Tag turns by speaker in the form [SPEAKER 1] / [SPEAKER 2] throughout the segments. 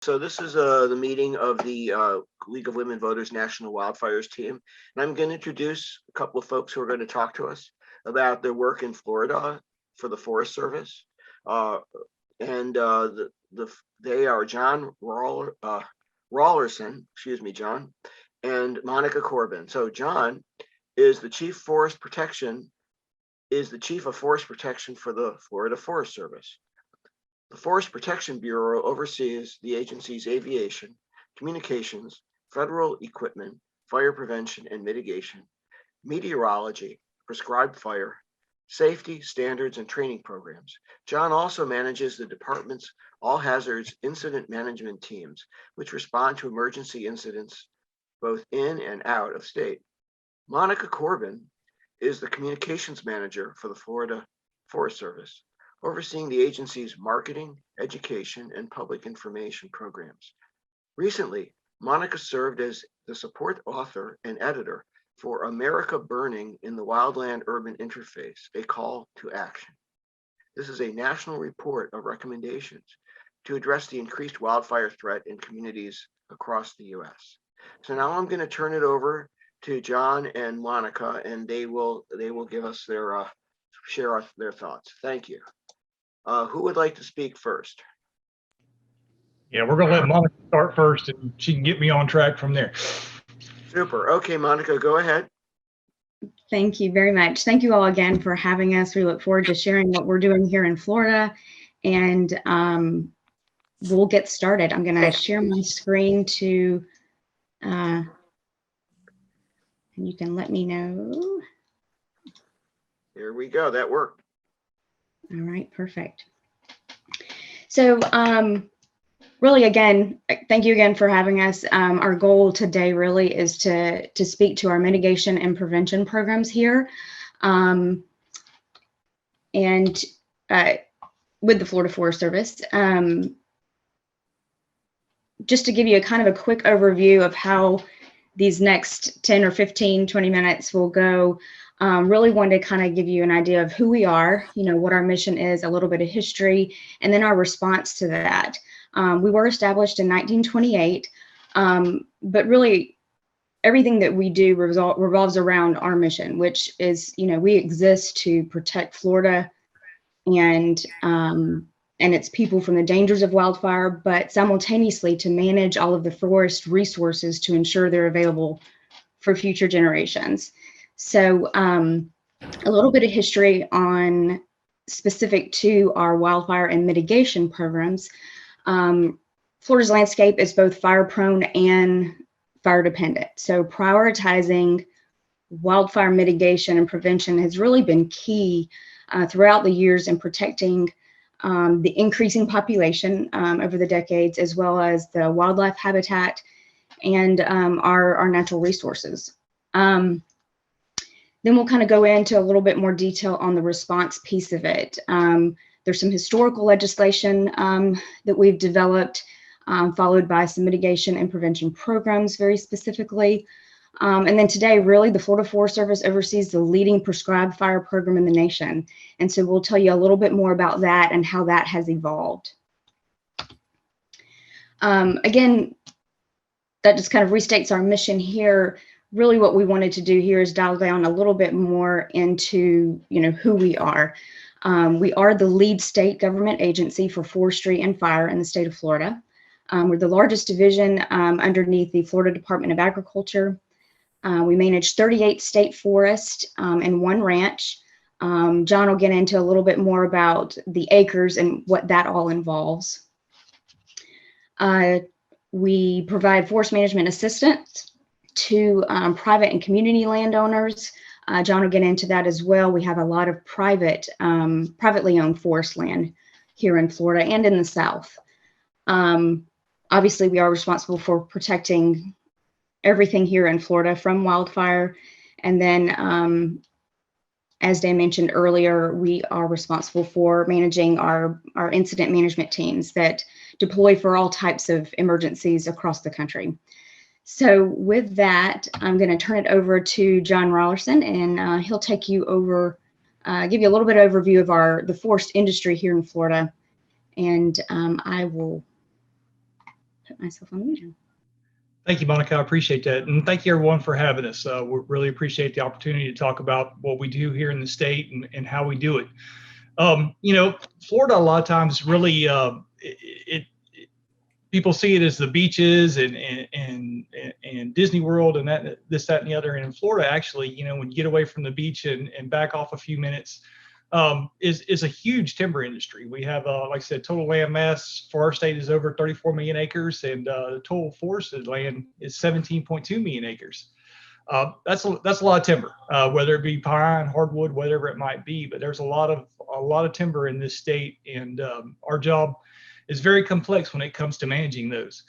[SPEAKER 1] So this is the meeting of the League of Women Voters National Wildfires team. And I'm going to introduce a couple of folks who are going to talk to us about their work in Florida for the Forest Service. They are John Rawlerson, John, and Monica Corbin. So John is the Chief of Forest Protection for the Florida Forest Service. The Forest Protection Bureau oversees the agency's aviation, communications, federal equipment, fire prevention and mitigation, meteorology, prescribed fire, safety, standards, and training programs. John also manages the department's all hazards incident management teams, which respond to emergency incidents both in and out of state. Monica Corbin is the communications manager for the Florida Forest Service, overseeing the agency's marketing, education, and public information programs. Recently, Monica served as the support author and editor for America Burning in the Wildland Urban Interface, a Call to Action. This is a national report of recommendations to address the increased wildfire threat in communities across the US. So now I'm going to turn it over to John and Monica, and they will give us their share their thoughts. Thank you. Who would like to speak first?
[SPEAKER 2] Yeah, we're going to let Monica start first, and she can get me on track from there.
[SPEAKER 1] Super. Okay, Monica, go ahead.
[SPEAKER 3] Thank you very much. Thank you all again for having us. We look forward to sharing what we're doing here in Florida, and we'll get started. I'm going to share my screen to, and you can let me know.
[SPEAKER 1] Here we go. That worked.
[SPEAKER 3] All right, perfect. So really, again, thank you again for having us. Our goal today really is to speak to our mitigation and prevention programs here. And with the Florida Forest Service. Just to give you a kind of a quick overview of how these next 10 or 15, 20 minutes will go. Really wanted to kind of give you an idea of who we are, what our mission is, a little bit of history, and then our response to that. We were established in 1928, but really everything that we do revolves around our mission, which is, we exist to protect Florida and its people from the dangers of wildfire, but simultaneously to manage all of the forest resources to ensure they're available for future generations. So a little bit of history on specific to our wildfire and mitigation programs. Florida's landscape is both fire prone and fire dependent. So prioritizing wildfire mitigation and prevention has really been key throughout the years in protecting the increasing population over the decades, as well as the wildlife habitat and our natural resources. Then we'll kind of go into a little bit more detail on the response piece of it. There's some historical legislation that we've developed, followed by some mitigation and prevention programs very specifically. And then today, really, the Florida Forest Service oversees the leading prescribed fire program in the nation. And so we'll tell you a little bit more about that and how that has evolved. Again, that just kind of restates our mission here. Really what we wanted to do here is dial down a little bit more into, who we are. We are the lead state government agency for forestry and fire in the state of Florida. We're the largest division underneath the Florida Department of Agriculture. We manage 38 state forests and 1 ranch. John will get into a little bit more about the acres and what that all involves. We provide forest management assistance to private and community landowners. John will get into that as well. We have a lot of privately owned forest land here in Florida and in the South. Obviously, we are responsible for protecting everything here in Florida from wildfire. And then, as Dan mentioned earlier, we are responsible for managing our incident management teams that deploy for all types of emergencies across the country. So with that, I'm going to turn it over to John Rawlerson, and he'll take you over, give you a little bit of overview of the forest industry here in Florida. And I will put myself on mute now.
[SPEAKER 2] Thank you, Monica. I appreciate that. And thank you, everyone, for having us. We really appreciate the opportunity to talk about what we do here in the state and how we do it. Florida, a lot of times, really, people see it as the beaches and Disney World and this, that, and the other. And in Florida, actually, when you get away from the beach and back off a few minutes, is a huge timber industry. We have, like I said, total land mass for our state is over 34 million acres, and the total forested land is 17.2 million acres. That's a lot of timber, whether it be pine, hardwood, whatever it might be. But there's a lot of timber in this state, and our job is very complex when it comes to managing those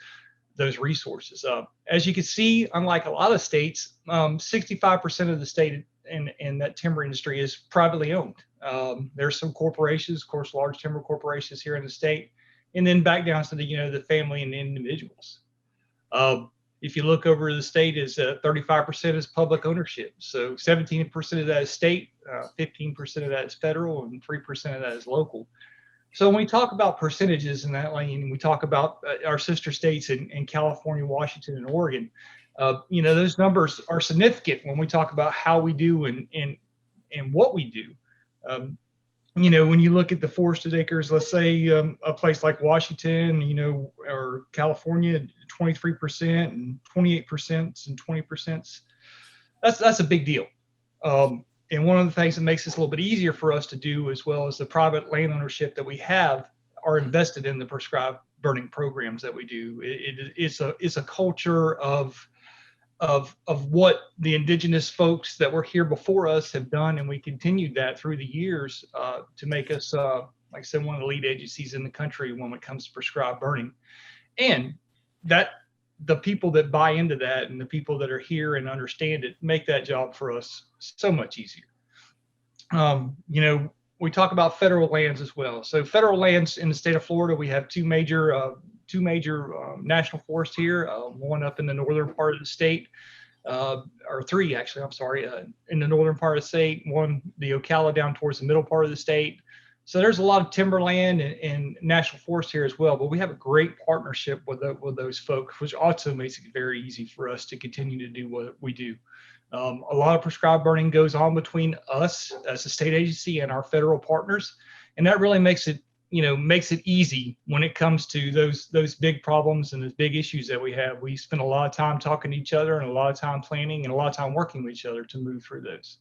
[SPEAKER 2] resources. As you can see, unlike a lot of states, 65% of the state in that timber industry is privately owned. There's some corporations, of course, large timber corporations here in the state, and then back down to the family and individuals. If you look over the state, is 35% is public ownership. So 17% of that is state, 15% of that is federal, and 3% of that is local. So when we talk about percentages in that lane, we talk about our sister states in California, Washington, and Oregon. Those numbers are significant when we talk about how we do and what we do. When you look at the forested acres, let's say a place like Washington, or California, 23% and 28% and 20%. That's a big deal. And one of the things that makes this a little bit easier for us to do, as well as the private land ownership that we have, are invested in the prescribed burning programs that we do. It's a culture of what the indigenous folks that were here before us have done, and we continued that through the years to make us, like I said, one of the lead agencies in the country when it comes to prescribed burning. And that the people that buy into that and the people that are here and understand it make that job for us so much easier. We talk about federal lands as well. So federal lands in the state of Florida, we have two major national forests here, one up in the northern part of the state, or three actually, I'm sorry, in the northern part of the state, one, the Ocala down towards the middle part of the state. So there's a lot of timberland and national forest here as well, but we have a great partnership with those folks, which also makes it very easy for us to continue to do what we do. A lot of prescribed burning goes on between us as a state agency and our federal partners, and that really makes it easy when it comes to those big problems and those big issues that we have. We spend a lot of time talking to each other and a lot of time planning and a lot of time working with each other to move through those.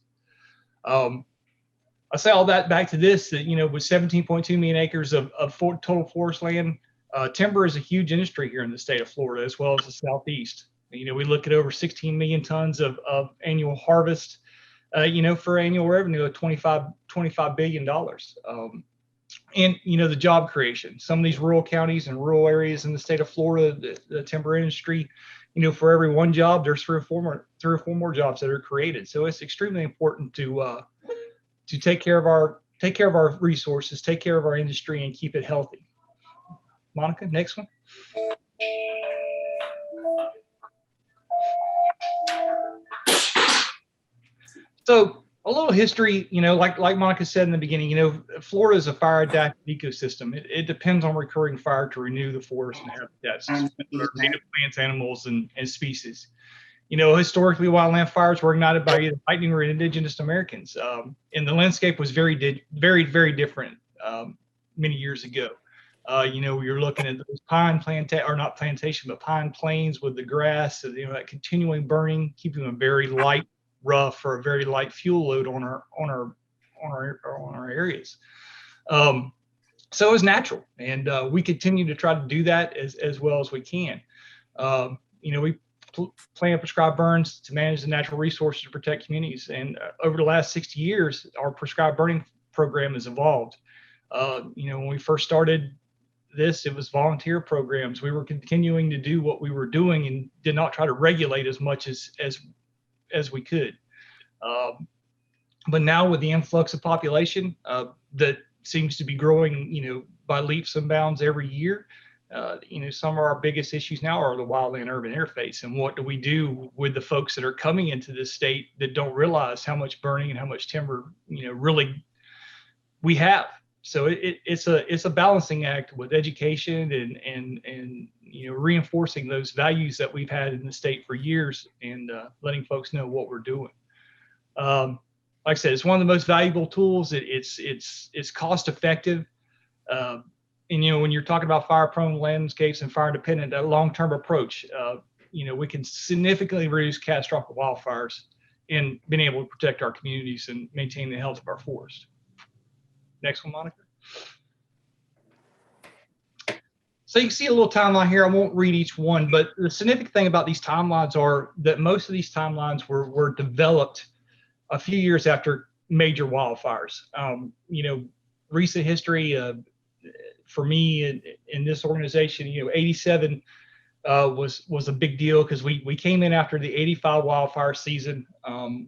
[SPEAKER 2] I say all that back to this, that, with 17.2 million acres of total forest land, timber is a huge industry here in the state of Florida, as well as the Southeast. We look at over 16 million tons of annual harvest, for annual revenue of $25 billion. And, the job creation, some of these rural counties and rural areas in the state of Florida, the timber industry, for every one job, there's three or four more jobs that are created. So it's extremely important to take care of our resources, take care of our industry, and keep it healthy. Monica, next one. So a little history, like Monica said in the beginning, Florida is a fire adapted ecosystem. It depends on recurring fire to renew the forest and habitats, native plants, animals, and species. Historically, wildland fires were ignited by either lightning or indigenous Americans. And the landscape was very, very, very different many years ago. You're looking at those pine plains with the grass, that continuing burning, keeping them very light, rough, or a very light fuel load on our areas. So it was natural, and we continue to try to do that as well as we can. We plan prescribed burns to manage the natural resources to protect communities. And over the last 60 years, our prescribed burning program has evolved. When we first started this, it was volunteer programs. We were continuing to do what we were doing and did not try to regulate as much as we could. But now with the influx of population that seems to be growing, by leaps and bounds every year, some of our biggest issues now are the wildland urban interface. And what do we do with the folks that are coming into this state that don't realize how much burning and how much timber, really we have? So it's a balancing act with education and reinforcing those values that we've had in the state for years, and letting folks know what we're doing. Like I said, it's one of the most valuable tools. It's cost effective. And when you're talking about fire prone landscapes and fire dependent, that long-term approach, we can significantly reduce catastrophic wildfires and being able to protect our communities and maintain the health of our forest. Next one, Monica. So you can see a little timeline here. I won't read each one, but the significant thing about these timelines are that most of these timelines were developed a few years after major wildfires. Recent history for me in this organization, 87 was a big deal because we came in after the 85 wildfire season,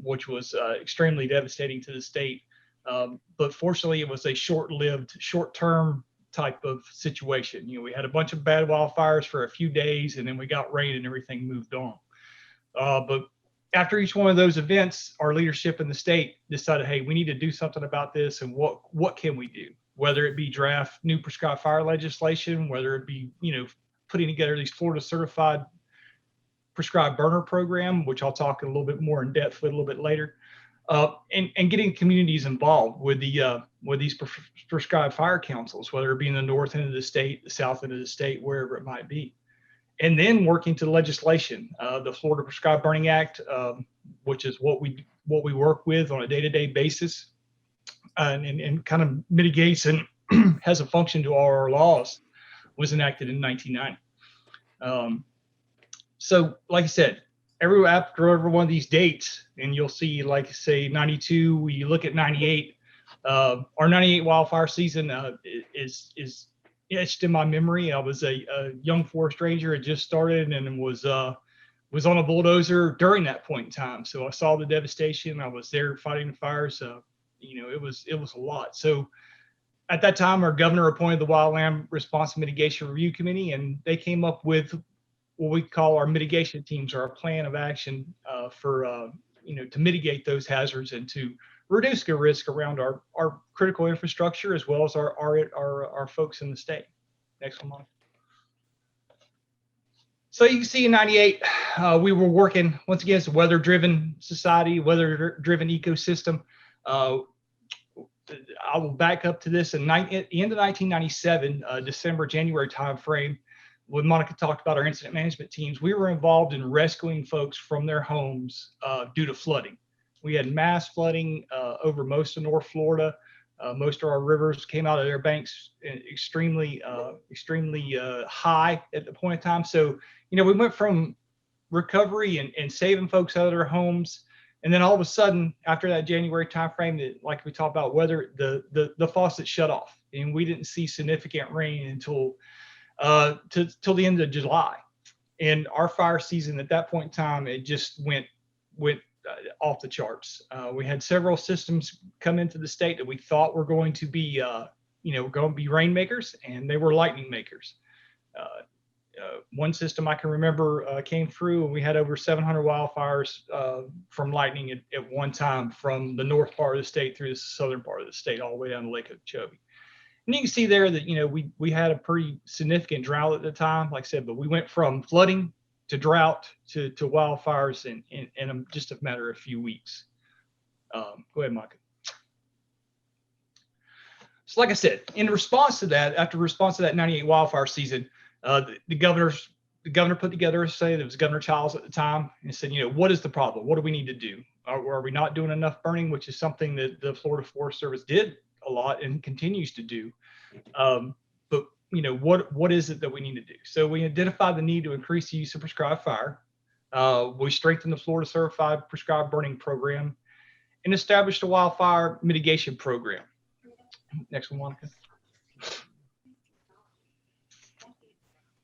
[SPEAKER 2] which was extremely devastating to the state. But fortunately, it was a short-lived, short-term type of situation. We had a bunch of bad wildfires for a few days, and then we got rain and everything moved on. But after each one of those events, our leadership in the state decided, hey, we need to do something about this, and what can we do? Whether it be draft new prescribed fire legislation, whether it be, putting together these Florida certified prescribed burner program, which I'll talk a little bit more in depth with a little bit later, and getting communities involved with these prescribed fire councils, whether it be in the north end of the state, the south end of the state, wherever it might be. And then working to legislation, the Florida Prescribed Burning Act, which is what we work with on a day-to-day basis, and kind of mitigates and has a function to all our laws, was enacted in 1990. So, like I said, after every one of these dates, and you'll see, like say 92, you look at 98, our 98 wildfire season is etched in my memory. I was a young forest ranger, had just started, and was on a bulldozer during that point in time. So I saw the devastation. I was there fighting the fires. It was a lot. So at that time, our governor appointed the Wildland Response and Mitigation Review Committee, and they came up with what we call our mitigation teams, or our plan of action to mitigate those hazards and to reduce the risk around our critical infrastructure, as well as our folks in the state. Next one, Monica. So you can see in 98, we were working, once again, as a weather-driven society, weather-driven ecosystem. I will back up to this. At the end of 1997, December, January timeframe, when Monica talked about our incident management teams, we were involved in rescuing folks from their homes due to flooding. We had mass flooding over most of North Florida. Most of our rivers came out of their banks extremely high at the point in time. So, we went from recovery and saving folks out of their homes. And then all of a sudden, after that January timeframe, like we talked about, weather, the faucet shut off, and we didn't see significant rain until till the end of July. And our fire season at that point in time, it just went off the charts. We had several systems come into the state that we thought were going to be, rainmakers, and they were lightning makers. One system I can remember came through, and we had over 700 wildfires from lightning at one time, from the north part of the state through the southern part of the state, all the way down to Lake Okeechobee. And you can see there that, we had a pretty significant drought at the time, like I said, but we went from flooding to drought to wildfires in just a matter of a few weeks. Go ahead, Micah. So like I said, in response to that, after response to that 98 wildfire season, the governor put together a say, that was Governor Childs at the time, and said, what is the problem? What do we need to do? Are we not doing enough burning, which is something that the Florida Forest Service did a lot and continues to do. But what is it that we need to do? So we identified the need to increase the use of prescribed fire. We strengthened the Florida Certified Prescribed Burning Program and established a wildfire mitigation program. Next one, Monica.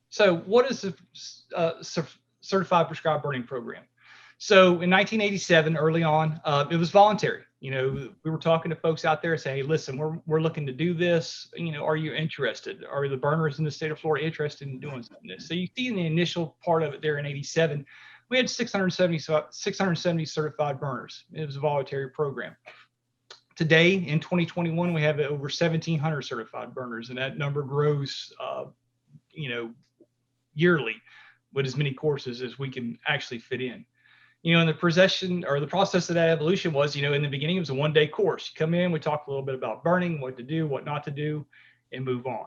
[SPEAKER 2] So what is the Certified Prescribed Burning Program? So in 1987, early on, it was voluntary. We were talking to folks out there and say, hey, listen, we're looking to do this. Are you interested? Are the burners in the state of Florida interested in doing something like this? So you see in the initial part of it there in 87, we had 670 certified burners. It was a voluntary program. Today in 2021, we have over 1,700 certified burners, and that number grows, yearly with as many courses as we can actually fit in. And the process of that evolution was, in the beginning, it was a 1-day course. You come in, we talk a little bit about burning, what to do, what not to do, and move on.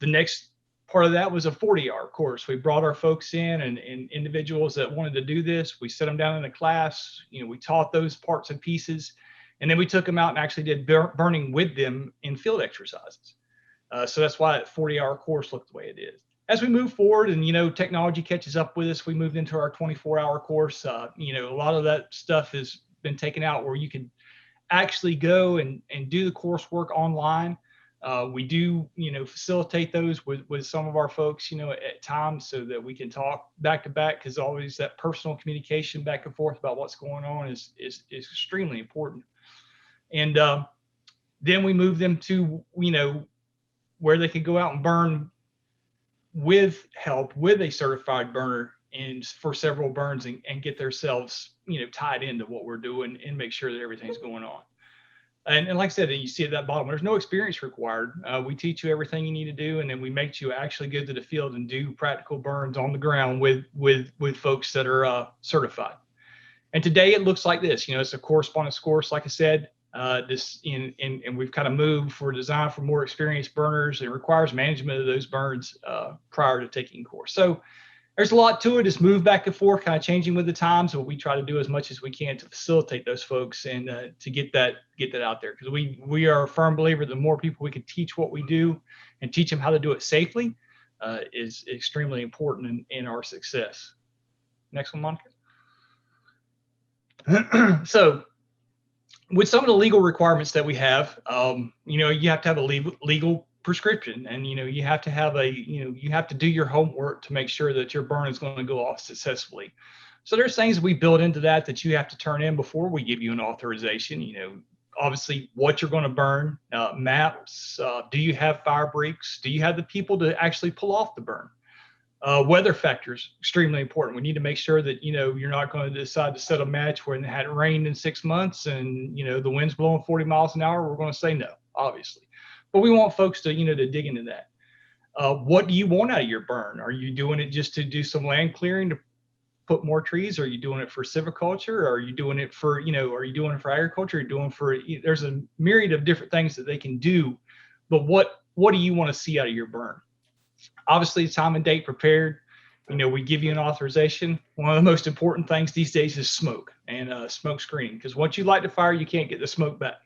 [SPEAKER 2] The next part of that was a 40-hour course. We brought our folks in and individuals that wanted to do this. We set them down in a class. We taught those parts and pieces, and then we took them out and actually did burning with them in field exercises. So that's why that 40-hour course looked the way it is. As we move forward and, technology catches up with us, we moved into our 24-hour course. A lot of that stuff has been taken out where you can actually go and do the coursework online. We do, facilitate those with some of our folks, at times so that we can talk back to back, because always that personal communication back and forth about what's going on is extremely important. And then we move them to, where they can go out and burn with help with a certified burner and for several burns and get themselves, tied into what we're doing and make sure that everything's going on. And like I said, you see at that bottom, there's no experience required. We teach you everything you need to do, and then we make you actually go to the field and do practical burns on the ground with folks that are certified. And today it looks like this. It's a correspondence course, like I said. And we've kind of moved for design for more experienced burners. It requires management of those burns prior to taking course. So there's a lot to it. It's moved back and forth, kind of changing with the times, but we try to do as much as we can to facilitate those folks and to get that out there, because we are a firm believer the more people we can teach what we do and teach them how to do it safely is extremely important in our success. Next one, Monica. So with some of the legal requirements that we have, you have to have a legal prescription, and you have to have you have to do your homework to make sure that your burn is going to go off successfully. So there's things we build into that you have to turn in before we give you an authorization. Obviously what you're going to burn, maps, do you have fire breaks, do you have the people to actually pull off the burn? Weather factors, extremely important. We need to make sure that, you're not going to decide to set a match when it hadn't rained in 6 months and, the wind's blowing 40 miles an hour. We're going to say no, obviously. But we want folks to, to dig into that. What do you want out of your burn? Are you doing it just to do some land clearing to put more trees? Are you doing it for silviculture? Are you doing it for, are you doing it for agriculture? Are you doing for, there's a myriad of different things that they can do. But what do you want to see out of your burn? Obviously, time and date prepared. We give you an authorization. One of the most important things these days is smoke and smoke screening, because once you light the fire, you can't get the smoke back.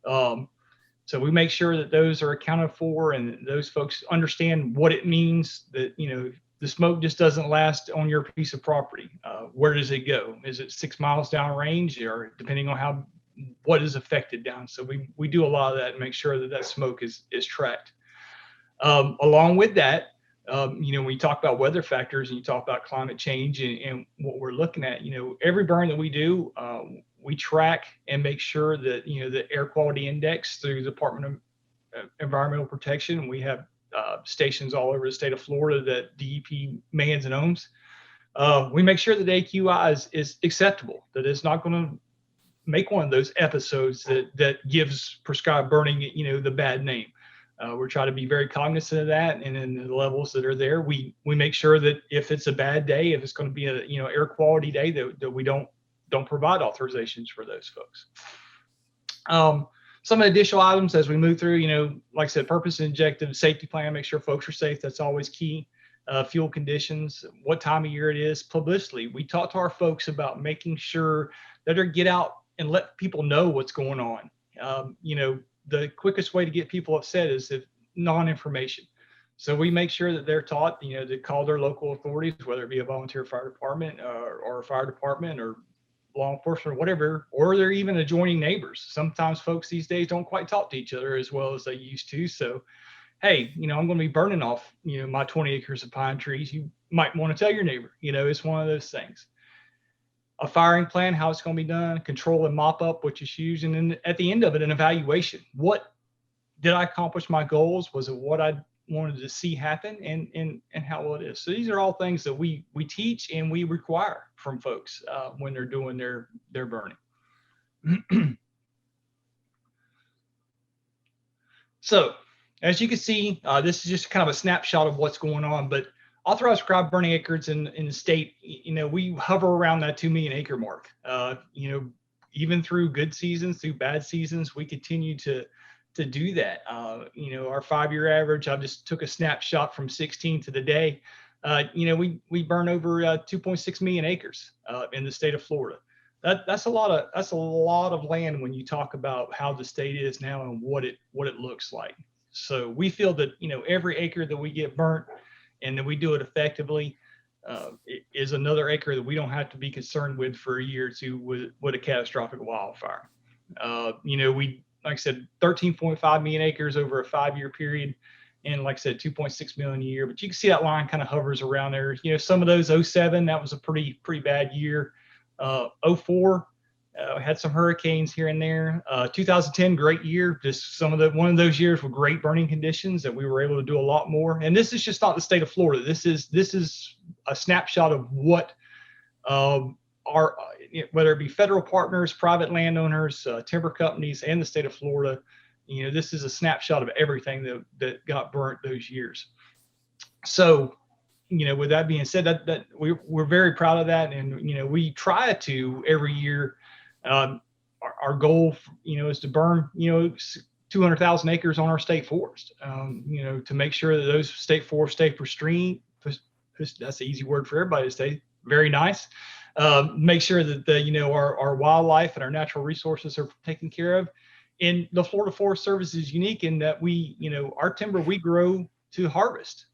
[SPEAKER 2] So we make sure that those are accounted for and those folks understand what it means that, the smoke just doesn't last on your piece of property. Where does it go? Is it 6 miles downrange, or depending on what is affected down? So we do a lot of that and make sure that smoke is tracked. Along with that, when you talk about weather factors and you talk about climate change and what we're looking at, every burn that we do, we track and make sure that, the air quality index through the Department of Environmental Protection, we have stations all over the state of Florida that DEP mans and owns. We make sure that the AQI is acceptable, that it's not going to make one of those episodes that gives prescribed burning, the bad name. We're trying to be very cognizant of that, and in the levels that are there, we make sure that if it's a bad day, if it's going to be a air quality day, that we don't provide authorizations for those folks. Some additional items as we move through, like I said, purpose and objective, safety plan, make sure folks are safe. That's always key. Fuel conditions, what time of year it is, publicity. We talk to our folks about making sure that they get out and let people know what's going on. The quickest way to get people upset is if non-information. So we make sure that they're taught, to call their local authorities, whether it be a volunteer fire department or a fire department or law enforcement or whatever, or they're even adjoining neighbors. Sometimes folks these days don't quite talk to each other as well as they used to. So, hey, I'm going to be burning off, my 20 acres of pine trees. You might want to tell your neighbor, it's one of those things. A firing plan, how it's going to be done, control and mop up what you use, and then at the end of it, an evaluation. What did I accomplish my goals? Was it what I wanted to see happen, and how well it is? So these are all things that we teach and we require from folks when they're doing their burning. So as you can see, this is just kind of a snapshot of what's going on, but authorized prescribed burning acres in the state, we hover around that 2 million acre mark. Even through good seasons, through bad seasons, we continue to do that. Our 5-year average, I just took a snapshot from 16 to the day. We burn over 2.6 million acres in the state of Florida. That's a lot of land when you talk about how the state is now and what it looks like. So we feel that every acre that we get burnt and that we do it effectively is another acre that we don't have to be concerned with for a year or two with a catastrophic wildfire. We, like I said, 13.5 million acres over a 5-year period, and like I said, 2.6 million a year. But you can see that line kind of hovers around there. Some of those 07, that was a pretty bad year. 04, had some hurricanes here and there. 2010, great year. Just one of those years with great burning conditions that we were able to do a lot more. And this is just not the state of Florida. This is a snapshot of what whether it be federal partners, private landowners, timber companies, and the state of Florida. This is a snapshot of everything that got burnt those years. So, with that being said, that we're very proud of that, and we try to every year. Our goal, is to burn 200,000 acres on our state forest. To make sure that those state forests stay pristine. That's an easy word for everybody to say. Very nice. Make sure that our wildlife and our natural resources are taken care of. And the Florida Forest Service is unique in that our timber we grow to harvest.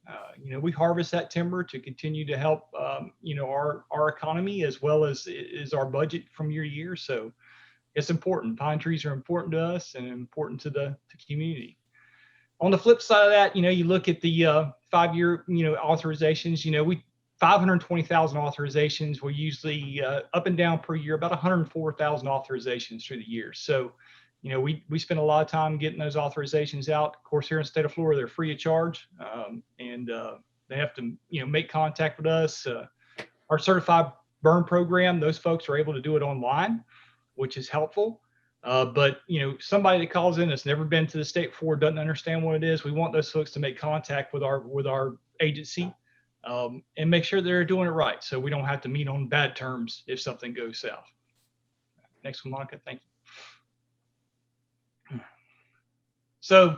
[SPEAKER 2] We harvest that timber to continue to help our economy as well as our budget from year to year. So it's important. Pine trees are important to us and important to the community. On the flip side of that, you look at the 5-year authorizations. 520,000 authorizations. We usually up and down per year about 104,000 authorizations through the year. So we spend a lot of time getting those authorizations out. Of course, here in the state of Florida, they're free of charge, and they have to, make contact with us. Our certified burn program, those folks are able to do it online, which is helpful. But somebody that calls in that's never been to the state before, doesn't understand what it is. We want those folks to make contact with our agency and make sure they're doing it right, so we don't have to meet on bad terms if something goes south. Next one, Monica. Thank you. So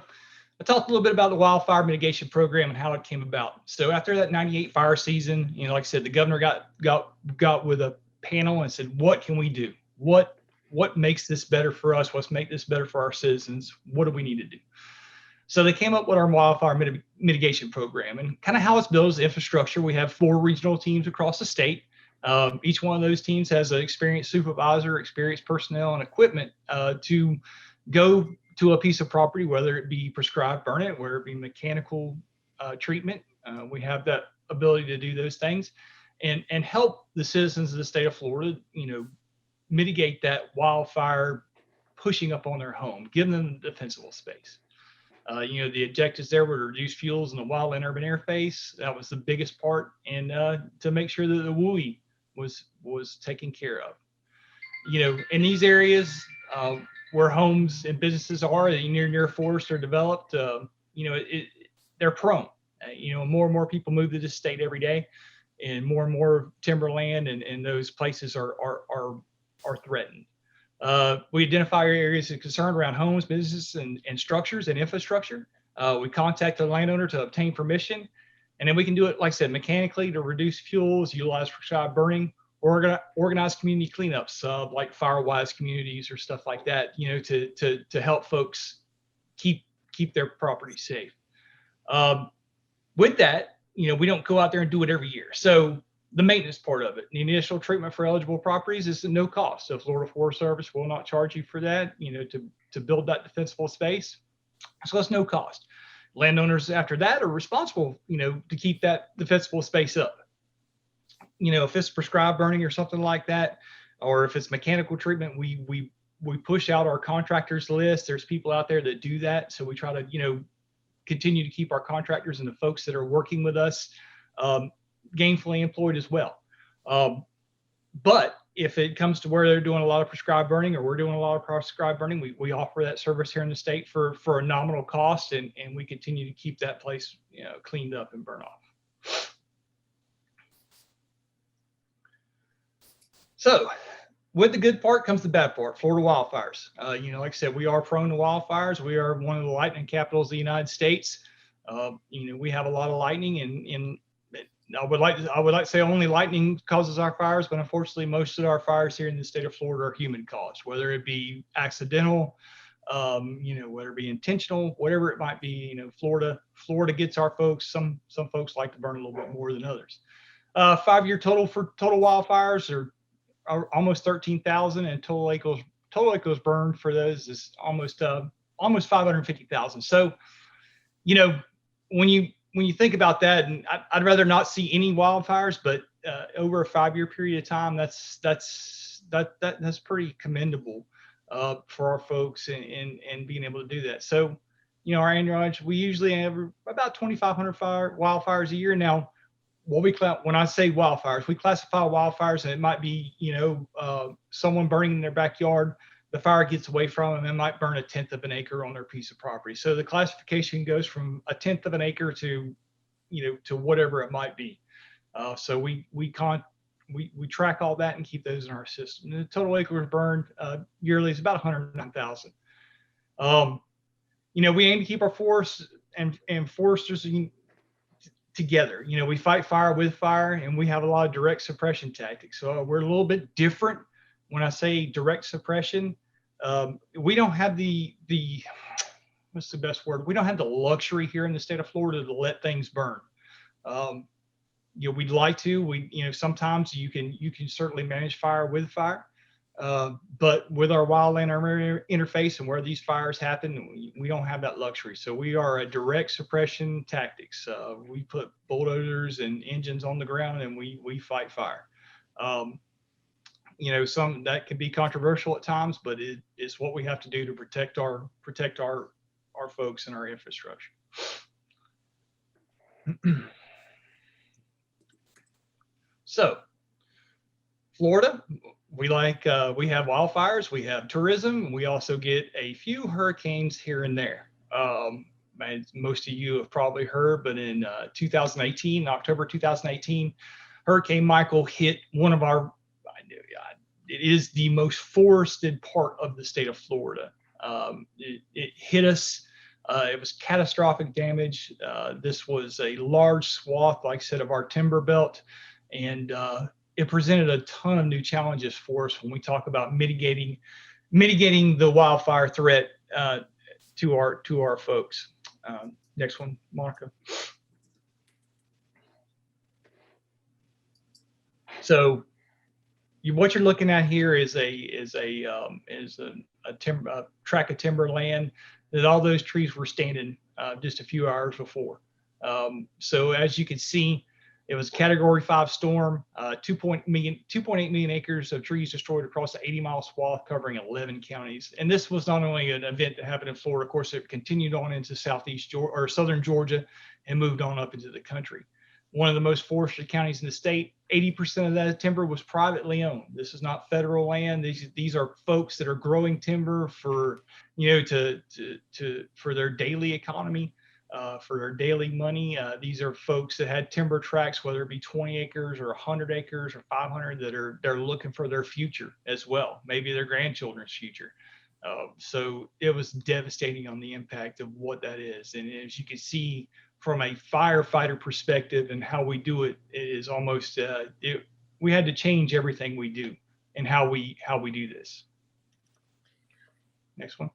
[SPEAKER 2] I talked a little bit about the wildfire mitigation program and how it came about. So after that 98 fire season, like I said, the governor got with a panel and said, what can we do? What makes this better for us? What's make this better for our citizens? What do we need to do? So they came up with our wildfire mitigation program, and kind of how it's built is infrastructure. We have 4 regional teams across the state. Each one of those teams has an experienced supervisor, experienced personnel, and equipment to go to a piece of property, whether it be prescribed burn it, whether it be mechanical treatment. We have that ability to do those things and help the citizens of the state of Florida, mitigate that wildfire pushing up on their home, give them defensible space. The objectives there were to reduce fuels in the wildland urban interface. That was the biggest part, and to make sure that the WUI was taken care of. In these areas where homes and businesses are, near forests are developed, they're prone. More and more people move to this state every day, and more timberland and those places are threatened. We identify areas of concern around homes, businesses, and structures and infrastructure. We contact the landowner to obtain permission, and then we can do it, like I said, mechanically to reduce fuels, utilize prescribed burning, or organize community cleanups, like Firewise communities or stuff like that, to help folks keep their property safe. With that, we don't go out there and do it every year. So the maintenance part of it, the initial treatment for eligible properties is at no cost. So Florida Forest Service will not charge you for that, to build that defensible space. So it's no cost. Landowners after that are responsible, to keep that defensible space up. If it's prescribed burning or something like that, or if it's mechanical treatment, we push out our contractors list. There's people out there that do that. So we try to, continue to keep our contractors and the folks that are working with us gainfully employed as well. But if it comes to where they're doing a lot of prescribed burning or we're doing a lot of prescribed burning, we offer that service here in the state for a nominal cost, and we continue to keep that place, cleaned up and burn off. So with the good part comes the bad part, Florida wildfires. Like I said, we are prone to wildfires. We are one of the lightning capitals of the United States. We have a lot of lightning, and I would like to say only lightning causes our fires, but unfortunately, most of our fires here in the state of Florida are human caused, whether it be accidental, whether it be intentional, whatever it might be. Florida gets our folks. Some folks like to burn a little bit more than others. 5-year total for total wildfires are almost 13,000, and total acres burned for those is almost 550,000. So, when you think about that, and I'd rather not see any wildfires, but over a 5-year period of time, that's pretty commendable for our folks and being able to do that. So, our annualized, we usually have about 2,500 wildfires a year. Now, when I say wildfires, we classify wildfires, and it might be someone burning in their backyard. The fire gets away from them and might burn 1/10 of an acre on their piece of property. So the classification goes from 1/10 of an acre to whatever it might be. So we track all that and keep those in our system. And the total acres burned yearly is about 109,000. We aim to keep our forests and foresters together. We fight fire with fire, and we have a lot of direct suppression tactics. So we're a little bit different. When I say direct suppression, we don't have the what's the best word? We don't have the luxury here in the state of Florida to let things burn. We'd like to. Sometimes you can certainly manage fire with fire, but with our wildland interface and where these fires happen, we don't have that luxury. So we are a direct suppression tactics. We put bulldozers and engines on the ground, and we fight fire. Some that can be controversial at times, but it's what we have to do to protect our folks and our infrastructure. So, Florida, we have wildfires, we have tourism, we also get a few hurricanes here and there. Most of you have probably heard, but in October 2018, Hurricane Michael hit one of our, it is the most forested part of the state of Florida. It hit us. It was catastrophic damage. This was a large swath, like I said, of our timber belt, and it presented a ton of new challenges for us when we talk about mitigating the wildfire threat to our folks. Next one, Monica. So what you're looking at here is a tract of timber land that all those trees were standing just a few hours before. So as you can see, it was a Category 5 storm, 2.8 million acres of trees destroyed across an 80-mile swath covering 11 counties. And this was not only an event that happened in Florida, of course, it continued on into southern Georgia and moved on up into the country. One of the most forested counties in the state, 80% of that timber was privately owned. This is not federal land. These are folks that are growing timber for, for their daily economy, for their daily money. These are folks that had timber tracts, whether it be 20 acres or 100 acres or 500, they're looking for their future as well, maybe their grandchildren's future. So it was devastating on the impact of what that is. And as you can see, from a firefighter perspective and how we do it, it is almost we had to change everything we do and how we do this. Next one.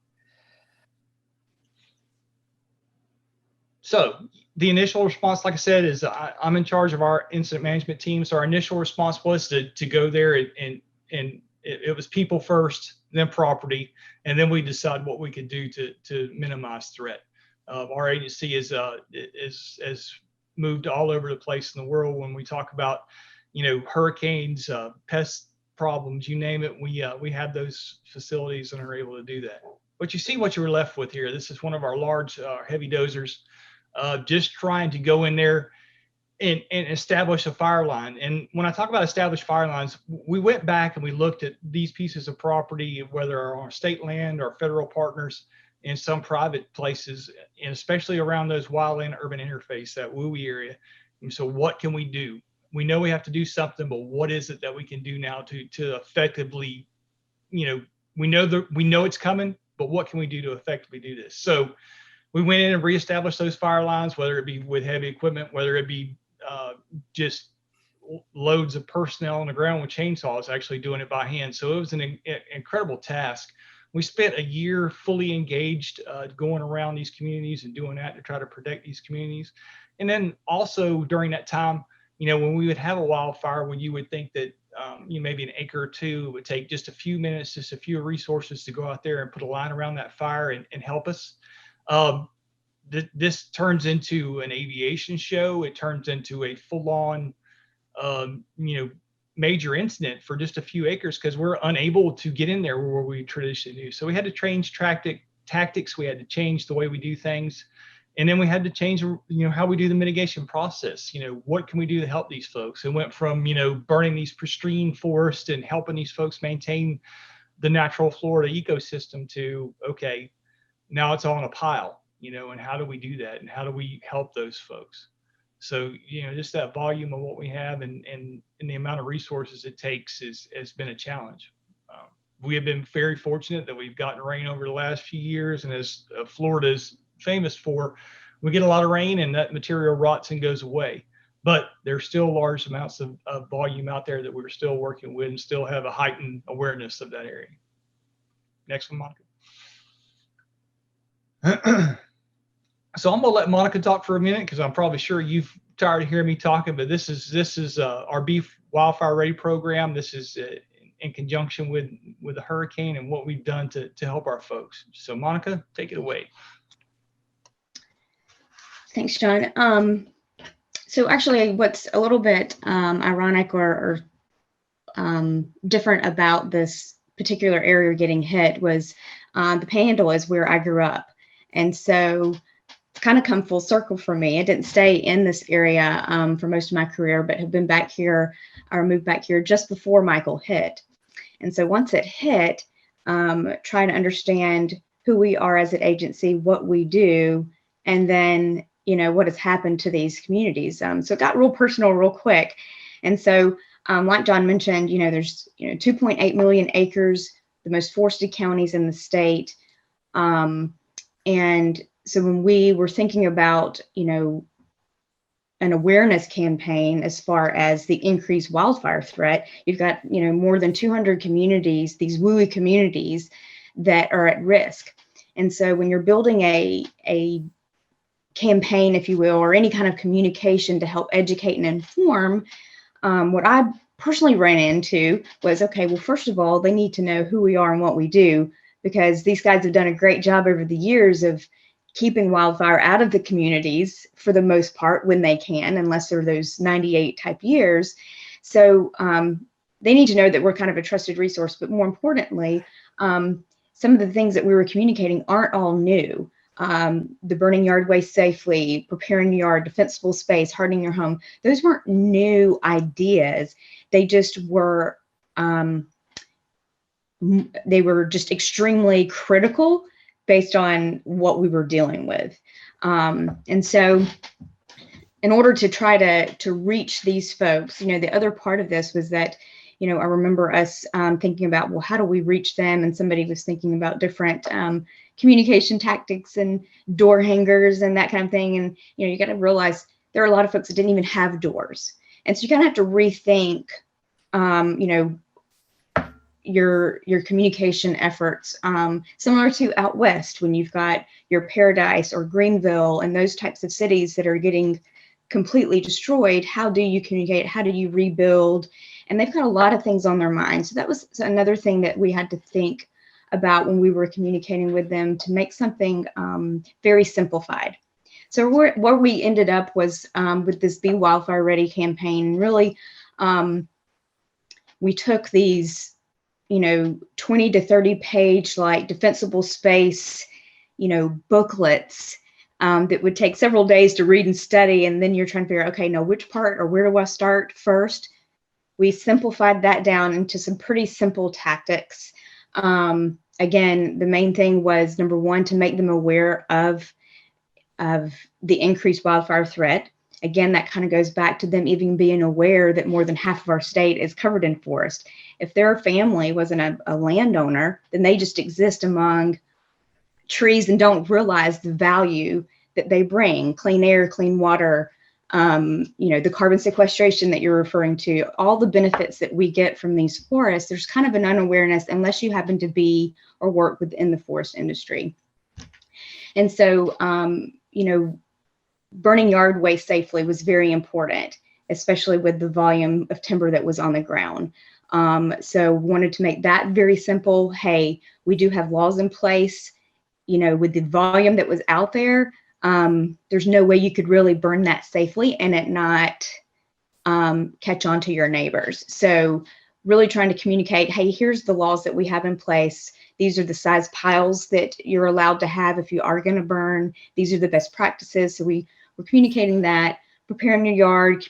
[SPEAKER 2] So the initial response, like I said, is I'm in charge of our incident management team. So our initial response was to go there and it was people first, then property, and then we decide what we could do to minimize threat. Our agency is moved all over the place in the world. When we talk about, hurricanes, pest problems, you name it, we have those facilities and are able to do that. But you see what you were left with here. This is one of our large heavy dozers, just trying to go in there and establish a fire line. And when I talk about established fire lines, we went back and we looked at these pieces of property, whether on state land or federal partners, in some private places, and especially around those wildland urban interface, that WUI area. And so what can we do? We know we have to do something, but what is it that we can do now to effectively, we know it's coming, but what can we do to effectively do this? So we went in and reestablished those fire lines, whether it be with heavy equipment, whether it be just loads of personnel on the ground with chainsaws actually doing it by hand. So it was an incredible task. We spent a year fully engaged going around these communities and doing that to try to protect these communities. And then also during that time, when we would have a wildfire, when you would think that maybe an acre or two, it would take just a few minutes, just a few resources to go out there and put a line around that fire and help us. This turns into an aviation show. It turns into a full-on, major incident for just a few acres because we're unable to get in there where we traditionally do. So we had to change tactics. We had to change the way we do things. And then we had to change, how we do the mitigation process. What can we do to help these folks? It went from, burning these pristine forests and helping these folks maintain the natural Florida ecosystem to, okay, now it's all in a pile, and how do we do that? And how do we help those folks? So, just that volume of what we have and the amount of resources it takes has been a challenge. We have been very fortunate that we've gotten rain over the last few years. And as Florida is famous for, we get a lot of rain and that material rots and goes away. But there's still large amounts of volume out there that we're still working with and still have a heightened awareness of that area. Next one, Monica. So I'm gonna let Monica talk for a minute because I'm probably sure you've tired of hearing me talking, but this is our Beef Wildfire Ready program. This is in conjunction with the hurricane and what we've done to help our folks. So Monica, take it away.
[SPEAKER 3] Thanks, John. So actually what's a little bit ironic or different about this particular area getting hit was the Panhandle is where I grew up. And so it's kind of come full circle for me. I didn't stay in this area for most of my career, but have been back here or moved back here just before Michael hit. And so once it hit, trying to understand who we are as an agency, what we do, and then, what has happened to these communities. So it got real personal real quick. And so like John mentioned, there's 2.8 million acres, the most forested counties in the state. And so when we were thinking about, an awareness campaign as far as the increased wildfire threat, you've got, more than 200 communities, these WUI communities that are at risk. And so when you're building a campaign, if you will, or any kind of communication to help educate and inform, what I personally ran into was, okay, well, first of all, they need to know who we are and what we do, because these guys have done a great job over the years of keeping wildfire out of the communities for the most part when they can, unless they're those 98 type years. So they need to know that we're kind of a trusted resource, but more importantly, some of the things that we were communicating aren't all new. The burning yard waste safely, preparing your yard, defensible space, hardening your home. Those weren't new ideas. They just were, just extremely critical based on what we were dealing with. And so in order to try to reach these folks, the other part of this was that, I remember us thinking about, well, how do we reach them? And somebody was thinking about different communication tactics and door hangers and that kind of thing. And, you got to realize there are a lot of folks that didn't even have doors. And so you kind of have to rethink, your communication efforts, similar to out west when you've got your Paradise or Greenville and those types of cities that are getting completely destroyed. How do you communicate? How do you rebuild? And they've got a lot of things on their mind. So that was another thing that we had to think about when we were communicating with them to make something very simplified. So where we ended up was with this Be Wildfire Ready campaign. Really, we took these 20 to 30 page like defensible space, booklets that would take several days to read and study. And then you're trying to figure out, okay, now which part or where do I start first? We simplified that down into some pretty simple tactics. Again, the main thing was, number one, to make them aware of the increased wildfire threat. Again, that kind of goes back to them even being aware that more than half of our state is covered in forest. If their family wasn't a landowner, then they just exist among trees and don't realize the value that they bring: clean air, clean water, the carbon sequestration that you're referring to, all the benefits that we get from these forests. There's kind of an unawareness unless you happen to be or work within the forest industry. And so, burning yard waste safely was very important, especially with the volume of timber that was on the ground. So wanted to make that very simple. Hey, we do have laws in place, with the volume that was out there. There's no way you could really burn that safely and it not catch on to your neighbors. So really trying to communicate, hey, here's the laws that we have in place. These are the size piles that you're allowed to have if you are going to burn. These are the best practices. So we're communicating that, preparing your yard.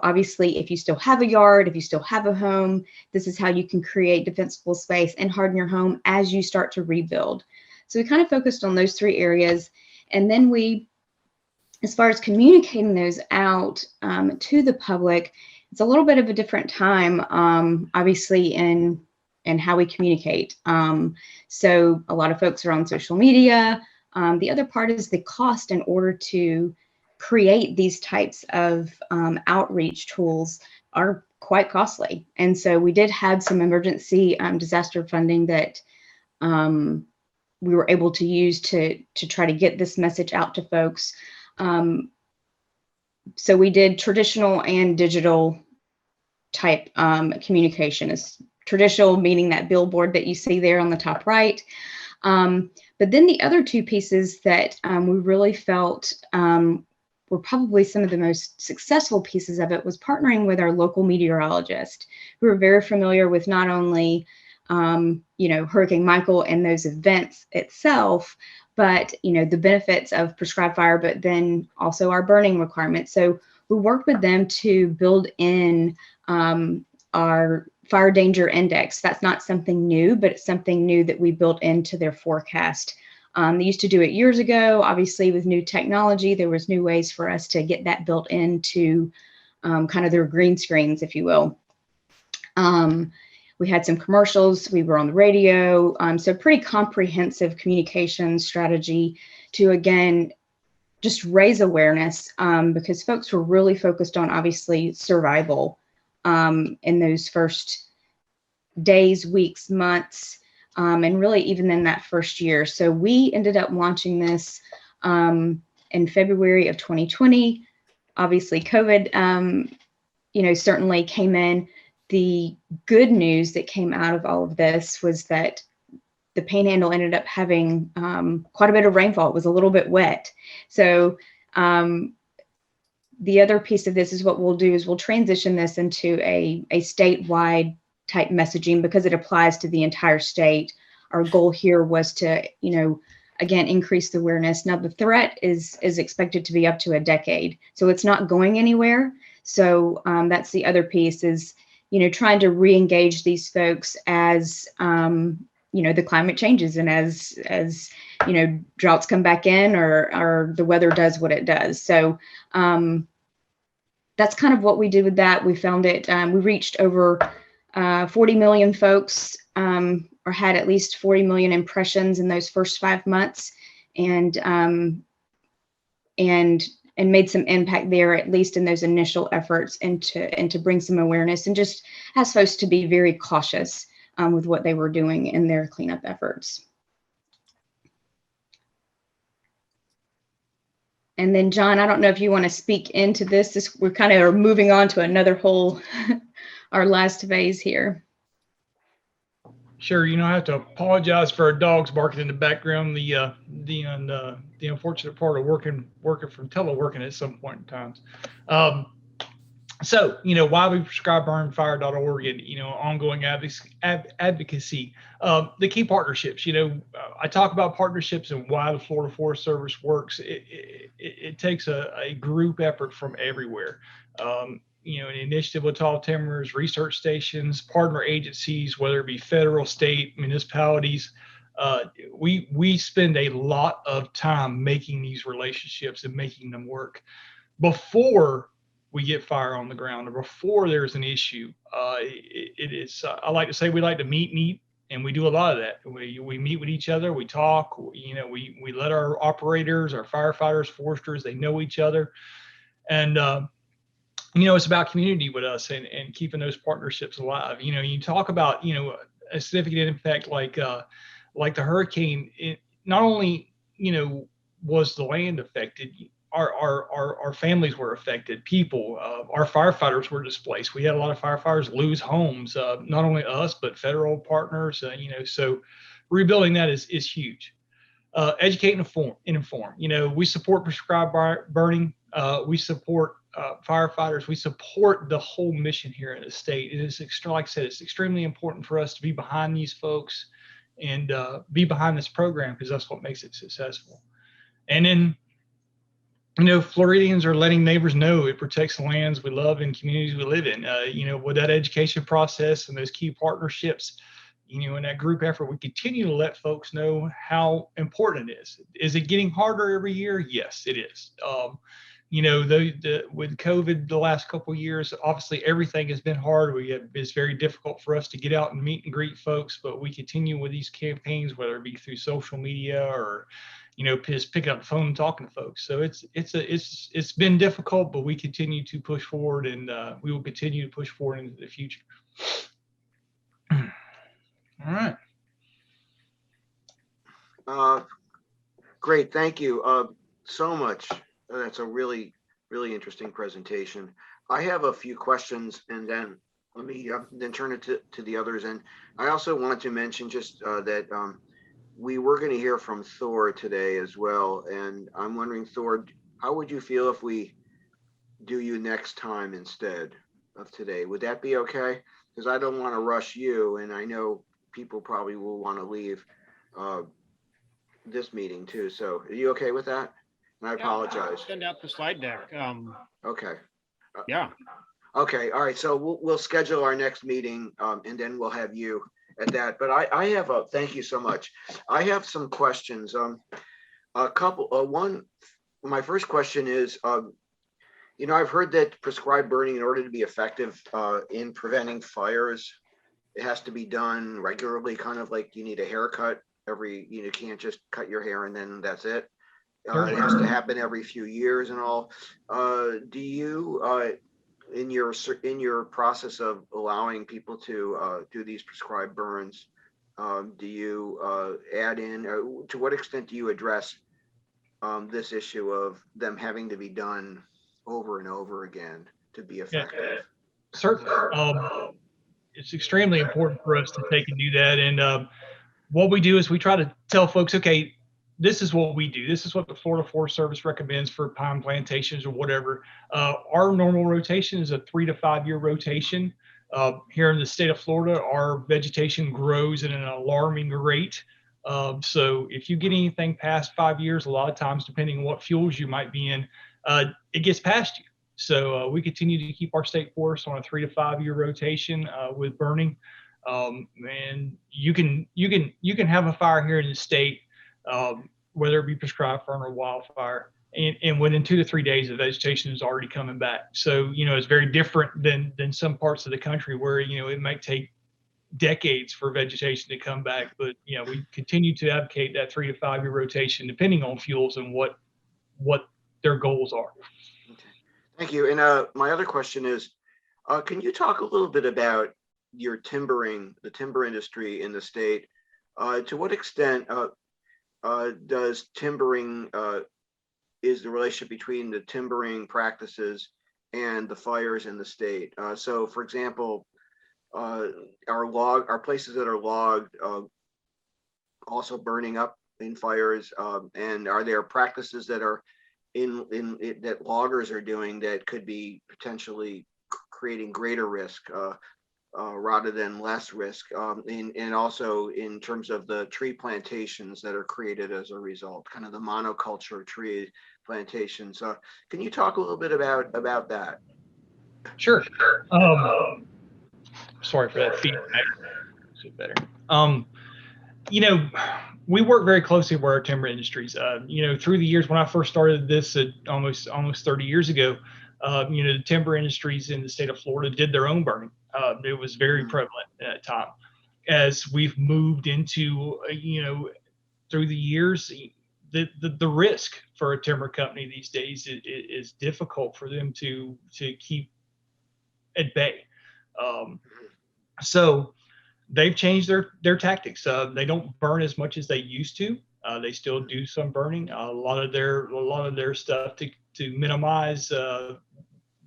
[SPEAKER 3] Obviously, if you still have a yard, if you still have a home, this is how you can create defensible space and harden your home as you start to rebuild. So we kind of focused on those three areas. And then we, as far as communicating those out to the public, it's a little bit of a different time, obviously, in how we communicate. So a lot of folks are on social media. The other part is the cost in order to create these types of outreach tools are quite costly. And so we did have some emergency disaster funding that we were able to use to try to get this message out to folks. So we did traditional and digital type communication. Is traditional meaning that billboard that you see there on the top right. But then the other two pieces that we really felt were probably some of the most successful pieces of it was partnering with our local meteorologist, who are very familiar with not only Hurricane Michael and those events itself, but the benefits of prescribed fire, but then also our burning requirements. So we worked with them to build in our fire danger index. That's not something new, but it's something new that we built into their forecast. They used to do it years ago. Obviously, with new technology, there was new ways for us to get that built into kind of their green screens, if you will. We had some commercials. We were on the radio. So pretty comprehensive communication strategy to, again, just raise awareness because folks were really focused on, obviously, survival in those first days, weeks, months, and really even in that first year. So we ended up launching this in February of 2020. Obviously, COVID, certainly came in. The good news that came out of all of this was that the Panhandle ended up having quite a bit of rainfall. It was a little bit wet. So the other piece of this is what we'll do is we'll transition this into a statewide type messaging because it applies to the entire state. Our goal here was to, again, increase the awareness. Now the threat is expected to be up to a decade. So it's not going anywhere. So that's the other piece is, trying to re-engage these folks as, the climate changes and as droughts come back in or the weather does what it does. So that's kind of what we did with that. We found it, we reached over 40 million folks or had at least 40 million impressions in those first 5 months and made some impact there, at least in those initial efforts and to bring some awareness and just ask folks to be very cautious with what they were doing in their cleanup efforts. And then John, I don't know if you want to speak into this. We're kind of moving on to another whole, our last phase here.
[SPEAKER 2] Sure. I have to apologize for our dogs barking in the background. The unfortunate part of working from teleworking at some point in time. So, why we prescribe burnfire.org and, ongoing advocacy, the key partnerships, I talk about partnerships and why the Florida Forest Service works. It takes a group effort from everywhere. An initiative with tall timbers, research stations, partner agencies, whether it be federal, state, municipalities. We spend a lot of time making these relationships and making them work before we get fire on the ground or before there's an issue. It is, I like to say we like to meet, and we do a lot of that. We meet with each other, we talk, we let our operators, our firefighters, foresters, they know each other. And, it's about community with us and keeping those partnerships alive. You talk about, a significant impact like the hurricane, not only, was the land affected, our families were affected. People, our firefighters were displaced. We had a lot of firefighters lose homes, not only us, but federal partners, so rebuilding that is huge. Educate and inform. We support prescribed burning. We support firefighters. We support the whole mission here in the state. It is, like I said, it's extremely important for us to be behind these folks and be behind this program because that's what makes it successful. And then, Floridians are letting neighbors know it protects the lands we love and communities we live in. With that education process and those key partnerships, in that group effort, we continue to let folks know how important it is. Is it getting harder every year? Yes, it is. With COVID the last couple of years, obviously everything has been hard. It's very difficult for us to get out and meet and greet folks, but we continue with these campaigns, whether it be through social media or just picking up the phone and talking to folks. So it's been difficult, but we continue to push forward, and we will continue to push forward into the future. All right.
[SPEAKER 1] Great, thank you so much. That's a really, really interesting presentation. I have a few questions, and then let me then turn it to the others. And I also wanted to mention just that we were going to hear from Thor today as well. And I'm wondering, Thor, how would you feel if we do you next time instead of today? Would that be okay? Because I don't want to rush you, and I know people probably will want to leave this meeting too. So are you okay with that? And I apologize.
[SPEAKER 4] Send out the slide deck.
[SPEAKER 1] Okay.
[SPEAKER 4] Yeah.
[SPEAKER 1] Okay. All right. So we'll schedule our next meeting, and then we'll have you at that. But I have thank you so much. I have some questions. A couple. My first question is, I've heard that prescribed burning, in order to be effective in preventing fires, it has to be done regularly, kind of like you need a haircut you can't just cut your hair and then that's it. It has to happen every few years and all. Do you, in your process of allowing people to do these prescribed burns, do you add in, to what extent do you address this issue of them having to be done over and over again to be effective?
[SPEAKER 2] Yeah, certainly. It's extremely important for us to take and do that. And what we do is we try to tell folks, okay, this is what we do. This is what the Florida Forest Service recommends for pine plantations or whatever. Our normal rotation is a 3 to 5 year rotation. Here in the state of Florida, our vegetation grows at an alarming rate. So if you get anything past 5 years, a lot of times, depending on what fuels you might be in, it gets past you. So we continue to keep our state forest on a 3 to 5 year rotation with burning. And you can have a fire here in the state, whether it be prescribed burn or wildfire, and within 2 to 3 days, the vegetation is already coming back. So it's very different than some parts of the country where it might take decades for vegetation to come back. But we continue to advocate that 3 to 5 year rotation, depending on fuels and what their goals are.
[SPEAKER 1] Okay. Thank you. And my other question is, can you talk a little bit about your the timber industry in the state? To what extent does timbering, is the relationship between the timbering practices and the fires in the state? So for example, are places that are logged also burning up in fires? And are there practices that are that loggers are doing that could be potentially creating greater risk rather than less risk, and also in terms of the tree plantations that are created as a result, kind of the monoculture tree plantations. Can you talk a little bit about that?
[SPEAKER 2] Sure. Sorry for that feedback. Better. We work very closely with our timber industries. Through the years, when I first started this almost 30 years ago, the timber industries in the state of Florida did their own burning. It was very prevalent at that time. As we've moved into, through the years, the risk for a timber company these days is difficult for them to keep at bay. So they've changed their tactics. They don't burn as much as they used to. They still do some burning. A lot of their stuff to minimize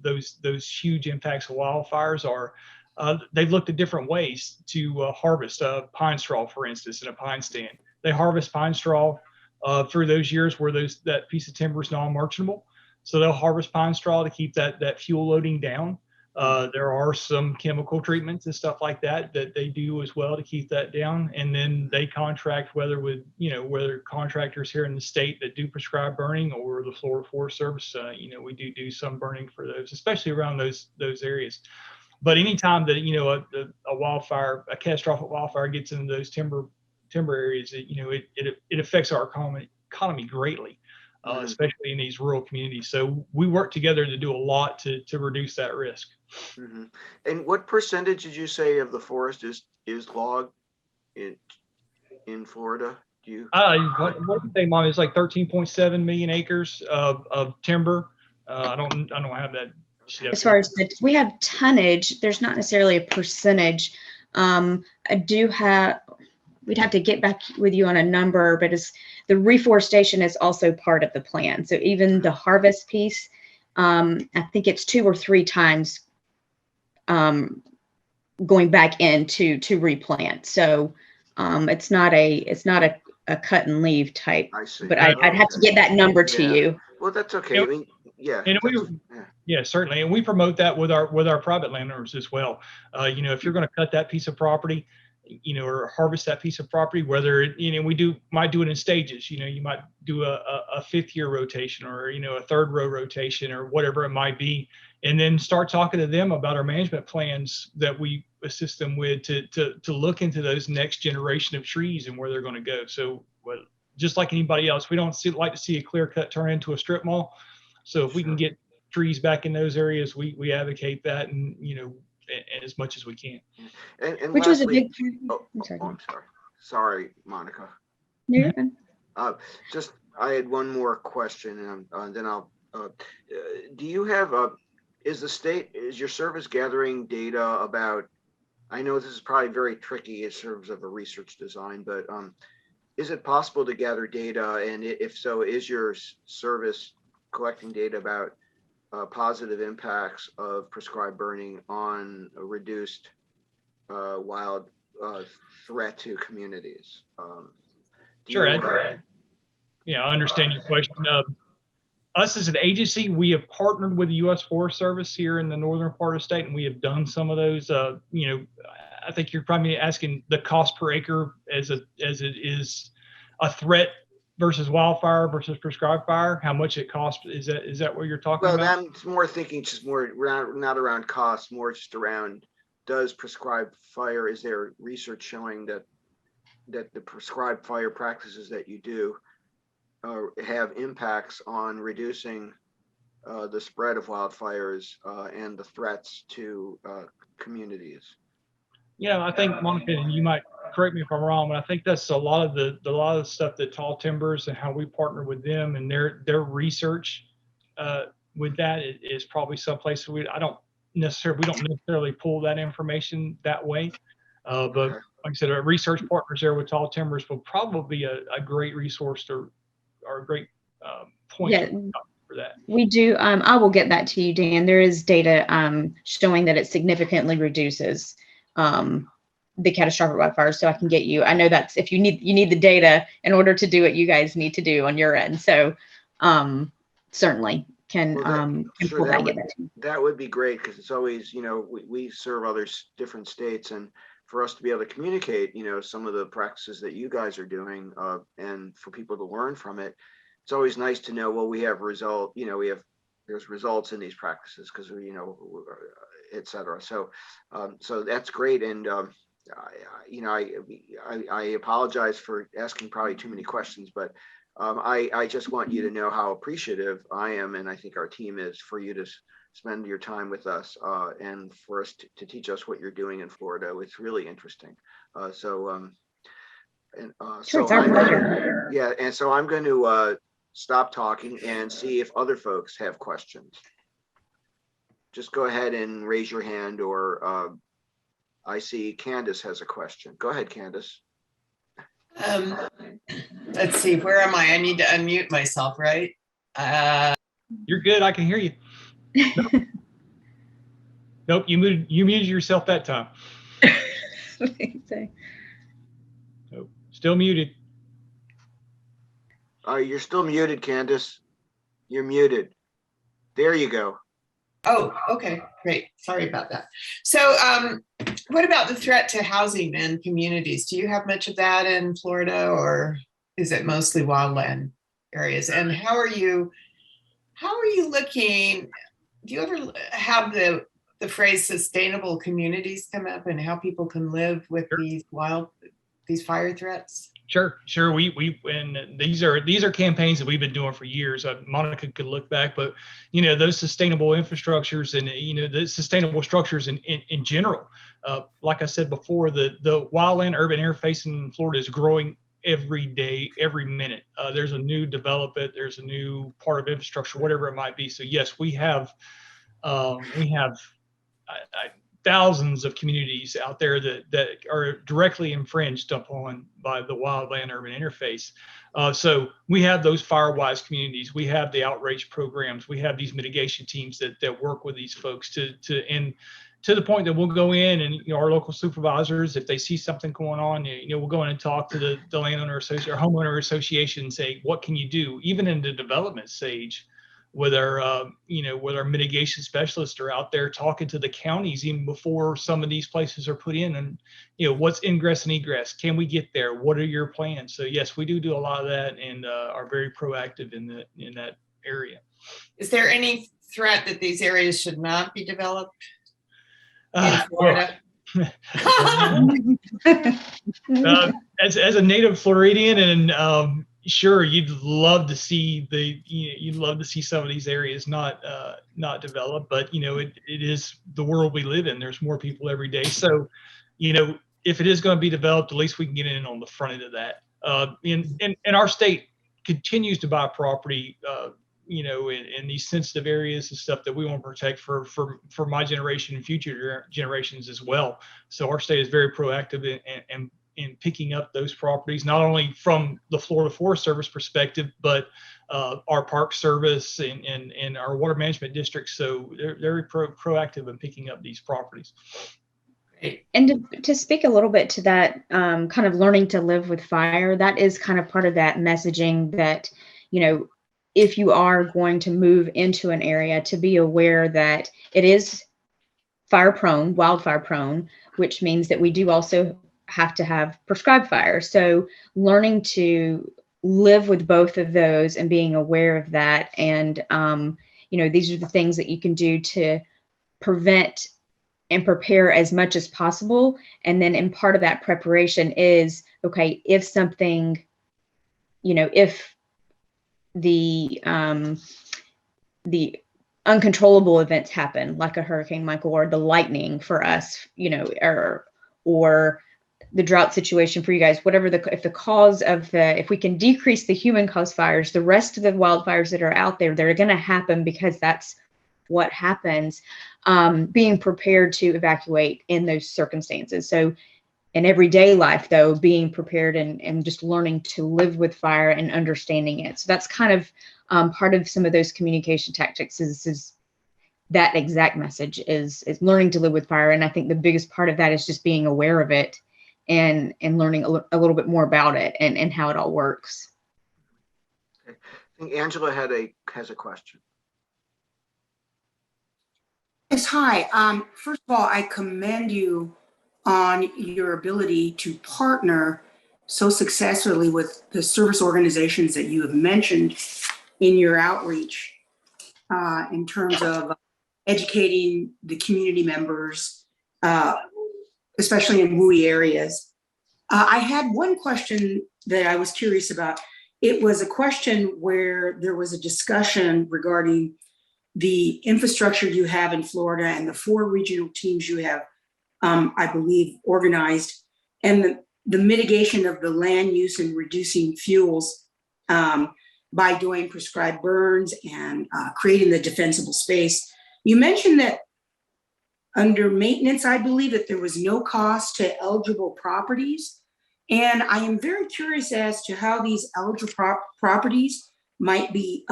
[SPEAKER 2] those huge impacts of wildfires are they've looked at different ways to harvest pine straw, for instance, in a pine stand. They harvest pine straw through those years where that piece of timber is non-merchantable. So they'll harvest pine straw to keep that fuel loading down. There are some chemical treatments and stuff like that they do as well to keep that down. And then they contract whether contractors here in the state that do prescribe burning or the Florida Forest Service, we do some burning for those, especially around those areas. But anytime that, a catastrophic wildfire gets into those timber areas, it affects our economy greatly. Especially in these rural communities. So we work together to do a lot to reduce that risk.
[SPEAKER 1] Mm-hmm. And what percentage did you say of the forest is logged in Florida? Do you?
[SPEAKER 2] What did you say, Mom? It's like 13.7 million acres of timber. I don't have that.
[SPEAKER 3] As far as we have tonnage, there's not necessarily a percentage. We'd have to get back with you on a number, but the reforestation is also part of the plan. So even the harvest piece, I think it's 2 or 3 times going back in to replant. So it's not a cut and leave type.
[SPEAKER 1] I see.
[SPEAKER 3] But I'd have to get that number to you.
[SPEAKER 1] Well, that's okay. I mean, yeah.
[SPEAKER 2] Yeah, certainly, and we promote that with our private landowners as well. If you're going to cut that piece of property, or harvest that piece of property, whether might do it in stages. You might do a 5th year rotation or a 3rd row rotation or whatever it might be, and then start talking to them about our management plans that we assist them with to look into those next generation of trees and where they're going to go. So, just like anybody else, we don't like to see a clear cut turn into a strip mall. So if we can get trees back in those areas, we advocate that, and as much as we can.
[SPEAKER 1] And
[SPEAKER 3] which
[SPEAKER 1] lastly,
[SPEAKER 3] was a big.
[SPEAKER 1] I'm sorry. Sorry, Monica.
[SPEAKER 3] No, you're fine.
[SPEAKER 1] I had one more question, and then I'll. Do you have is your service gathering data about? I know this is probably very tricky in terms of a research design, but is it possible to gather data? And if so, is your service collecting data about positive impacts of prescribed burning on a reduced wild threat to communities?
[SPEAKER 2] Sure. I understand your question. Us as an agency, we have partnered with the U.S. Forest Service here in the northern part of the state, and we have done some of those. I think you're probably asking the cost per acre as it is a threat versus wildfire versus prescribed fire, how much it costs. Is that what you're talking about?
[SPEAKER 1] Well, I'm more thinking just more not around cost, more just around does prescribed fire, is there research showing that the prescribed fire practices that you do have impacts on reducing the spread of wildfires and the threats to communities?
[SPEAKER 2] I think, Monica, and you might correct me if I'm wrong, but I think that's a lot of the stuff that Tall Timbers and how we partner with them and their research with that is probably someplace we don't necessarily pull that information that way. But like I said, our research partners there with Tall Timbers will probably be a great resource or a great point for that. We do.
[SPEAKER 3] I will get that to you, Dan. There is data showing that it significantly reduces the catastrophic wildfires. So I can get you. I know that's if you need the data in order to do what you guys need to do on your end. So certainly can
[SPEAKER 1] Well, that-
[SPEAKER 3] and
[SPEAKER 1] sure,
[SPEAKER 3] pull
[SPEAKER 1] that
[SPEAKER 3] that and
[SPEAKER 1] would,
[SPEAKER 3] get that to you.
[SPEAKER 1] that would be great, because it's always, we serve other different states, and for us to be able to communicate, some of the practices that you guys are doing, and for people to learn from it, it's always nice to know, well, we have there's results in these practices, because et cetera. So that's great. And I apologize for asking probably too many questions, but I just want you to know how appreciative I am, and I think our team is, for you to spend your time with us, and for us to teach us what you're doing in Florida. It's really interesting.
[SPEAKER 3] Sure,
[SPEAKER 1] So
[SPEAKER 3] it's our pleasure.
[SPEAKER 1] yeah, and so I'm going to stop talking and see if other folks have questions. Just go ahead and raise your hand, or I see Candace has a question. Go ahead, Candace.
[SPEAKER 5] Let's see, where am I? I need to unmute myself, right?
[SPEAKER 2] You're good. I can hear you. Nope, you muted yourself that time. Nope, still muted.
[SPEAKER 1] You're still muted, Candace. You're muted. There you go.
[SPEAKER 5] Oh, okay, great. Sorry about that. So what about the threat to housing and communities? Do you have much of that in Florida, or is it mostly wildland areas? And how are you looking? Do you ever have the phrase sustainable communities come up, and how people can live with these fire threats?
[SPEAKER 2] Sure. We and these are campaigns that we've been doing for years. Monica could look back, but those sustainable infrastructures and the sustainable structures in general. Like I said before, the wildland urban interface in Florida is growing every day, every minute. There's a new development, there's a new part of infrastructure, whatever it might be. So yes, we have thousands of communities out there that are directly infringed upon by the wildland urban interface. So we have those FireWise communities. We have the outreach programs. We have these mitigation teams that work with these folks to the point that we'll go in, and our local supervisors, if they see something going on, we'll go in and talk to the landowner association or homeowner association and say, what can you do? Even in the development stage, with our mitigation specialists are out there talking to the counties even before some of these places are put in, and what's ingress and egress, can we get there, what are your plans? So yes, we do a lot of that, and are very proactive in that area.
[SPEAKER 5] Is there any threat that these areas should not be developed in Florida?
[SPEAKER 2] As a native Floridian, and sure, you'd love to see some of these areas not developed, but it is the world we live in. There's more people every day, so if it is going to be developed, at least we can get in on the front end of that. And our state continues to buy property, in these sensitive areas and stuff that we want to protect for my generation and future generations as well. So our state is very proactive in picking up those properties, not only from the Florida Forest Service perspective, but our Park Service and our water management districts. So they're very proactive in picking up these properties.
[SPEAKER 3] And to speak a little bit to that, kind of learning to live with fire, that is kind of part of that messaging that, if you are going to move into an area, to be aware that it is fire prone, wildfire prone, which means that we do also have to have prescribed fire. So learning to live with both of those and being aware of that. And, these are the things that you can do to prevent and prepare as much as possible. And then in part of that preparation is, okay, if something, if the uncontrollable events happen, like a Hurricane Michael or the lightning for us, or the drought situation for you guys, whatever if the cause of if we can decrease the human caused fires, the rest of the wildfires that are out there, they're going to happen because that's what happens. Being prepared to evacuate in those circumstances. So in everyday life, though, being prepared and just learning to live with fire and understanding it. So that's kind of part of some of those communication tactics is that exact message is learning to live with fire. And I think the biggest part of that is just being aware of it and learning a little bit more about it and how it all works.
[SPEAKER 1] I think Angela has a question.
[SPEAKER 6] Yes, hi. First of all, I commend you on your ability to partner so successfully with the service organizations that you have mentioned in your outreach in terms of educating the community members, especially in WUI areas. I had one question that I was curious about. It was a question where there was a discussion regarding the infrastructure you have in Florida and the 4 regional teams you have, I believe, organized, and the mitigation of the land use and reducing fuels by doing prescribed burns and creating the defensible space. You mentioned that under maintenance, I believe that there was no cost to eligible properties. And I am very curious as to how these eligible properties might be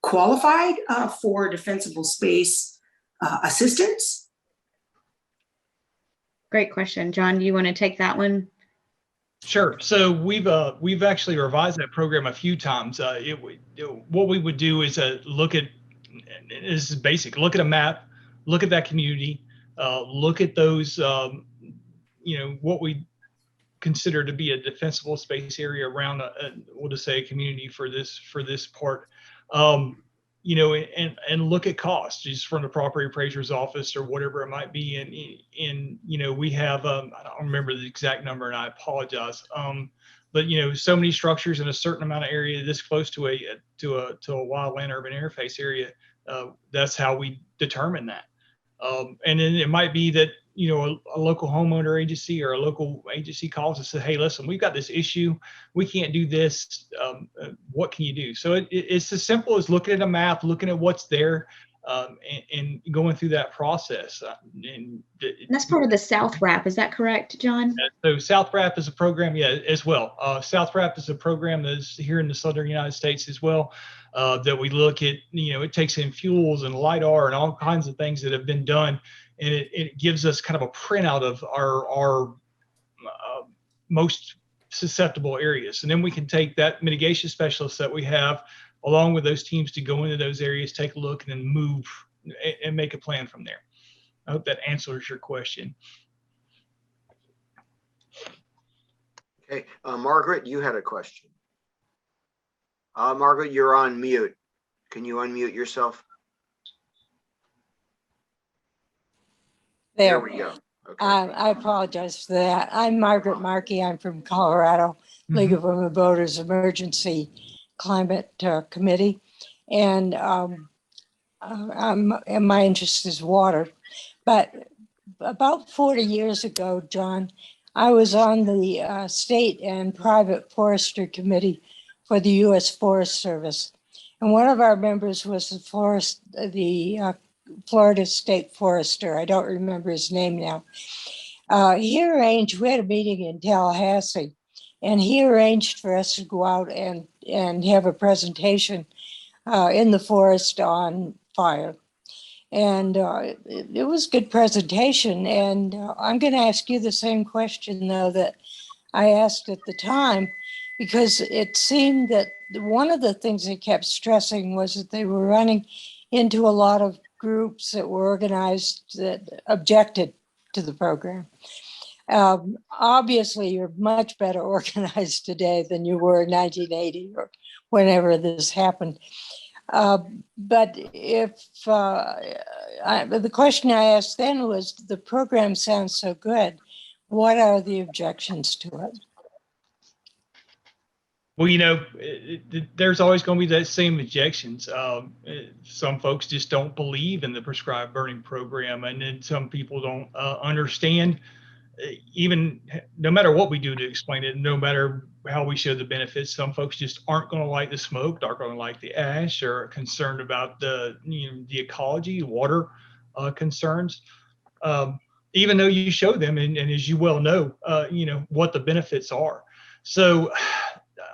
[SPEAKER 6] qualified for defensible space assistance.
[SPEAKER 3] Great question. John, do you want to take that one?
[SPEAKER 2] Sure. So we've actually revised that program a few times. What we would do is look at, this is basic, look at a map, look at that community, look at those, what we consider to be a defensible space area around we'll just say a community for this part. And look at costs just from the property appraiser's office or whatever it might be. And we have, I don't remember the exact number and I apologize. But so many structures in a certain amount of area this close to a wildland urban interface area. That's how we determine that. And then it might be that, a local homeowner agency or a local agency calls and says, hey, listen, we've got this issue. We can't do this. What can you do? So it's as simple as looking at a map, looking at what's there, and going through that process. And
[SPEAKER 3] That's part of the South Wrap. Is that correct, John?
[SPEAKER 2] So South Wrap is a program, as well. South Wrap is a program that's here in the Southern United States as well, that we look at, it takes in fuels and LIDAR and all kinds of things that have been done. And it gives us kind of a printout of our most susceptible areas. And then we can take that mitigation specialist that we have along with those teams to go into those areas, take a look, and then move and make a plan from there. I hope that answers your question.
[SPEAKER 1] Okay, Margaret, you had a question. Margaret, you're on mute. Can you unmute yourself? There we go. Okay.
[SPEAKER 7] I apologize for that. I'm Margaret Markey. I'm from Colorado, League of Women Voters Emergency Climate Committee. And my interest is water. But about 40 years ago, John, I was on the state and private forestry committee for the U.S. Forest Service. And one of our members was the Florida State Forester. I don't remember his name now. We had a meeting in Tallahassee, and he arranged for us to go out and have a presentation in the forest on fire. And it was a good presentation. And I'm going to ask you the same question, though, that I asked at the time, because it seemed that one of the things they kept stressing was that they were running into a lot of groups that were organized that objected to the program. Obviously, you're much better organized today than you were in 1980 or whenever this happened. But if the question I asked then was, the program sounds so good, what are the objections to it?
[SPEAKER 2] Well, there's always going to be that same objections. Some folks just don't believe in the prescribed burning program, and then some people don't understand, even no matter what we do to explain it, no matter how we show the benefits, some folks just aren't going to like the smoke, aren't going to like the ash, or are concerned about the ecology, water concerns. Even though you show them, and as you well know, what the benefits are. So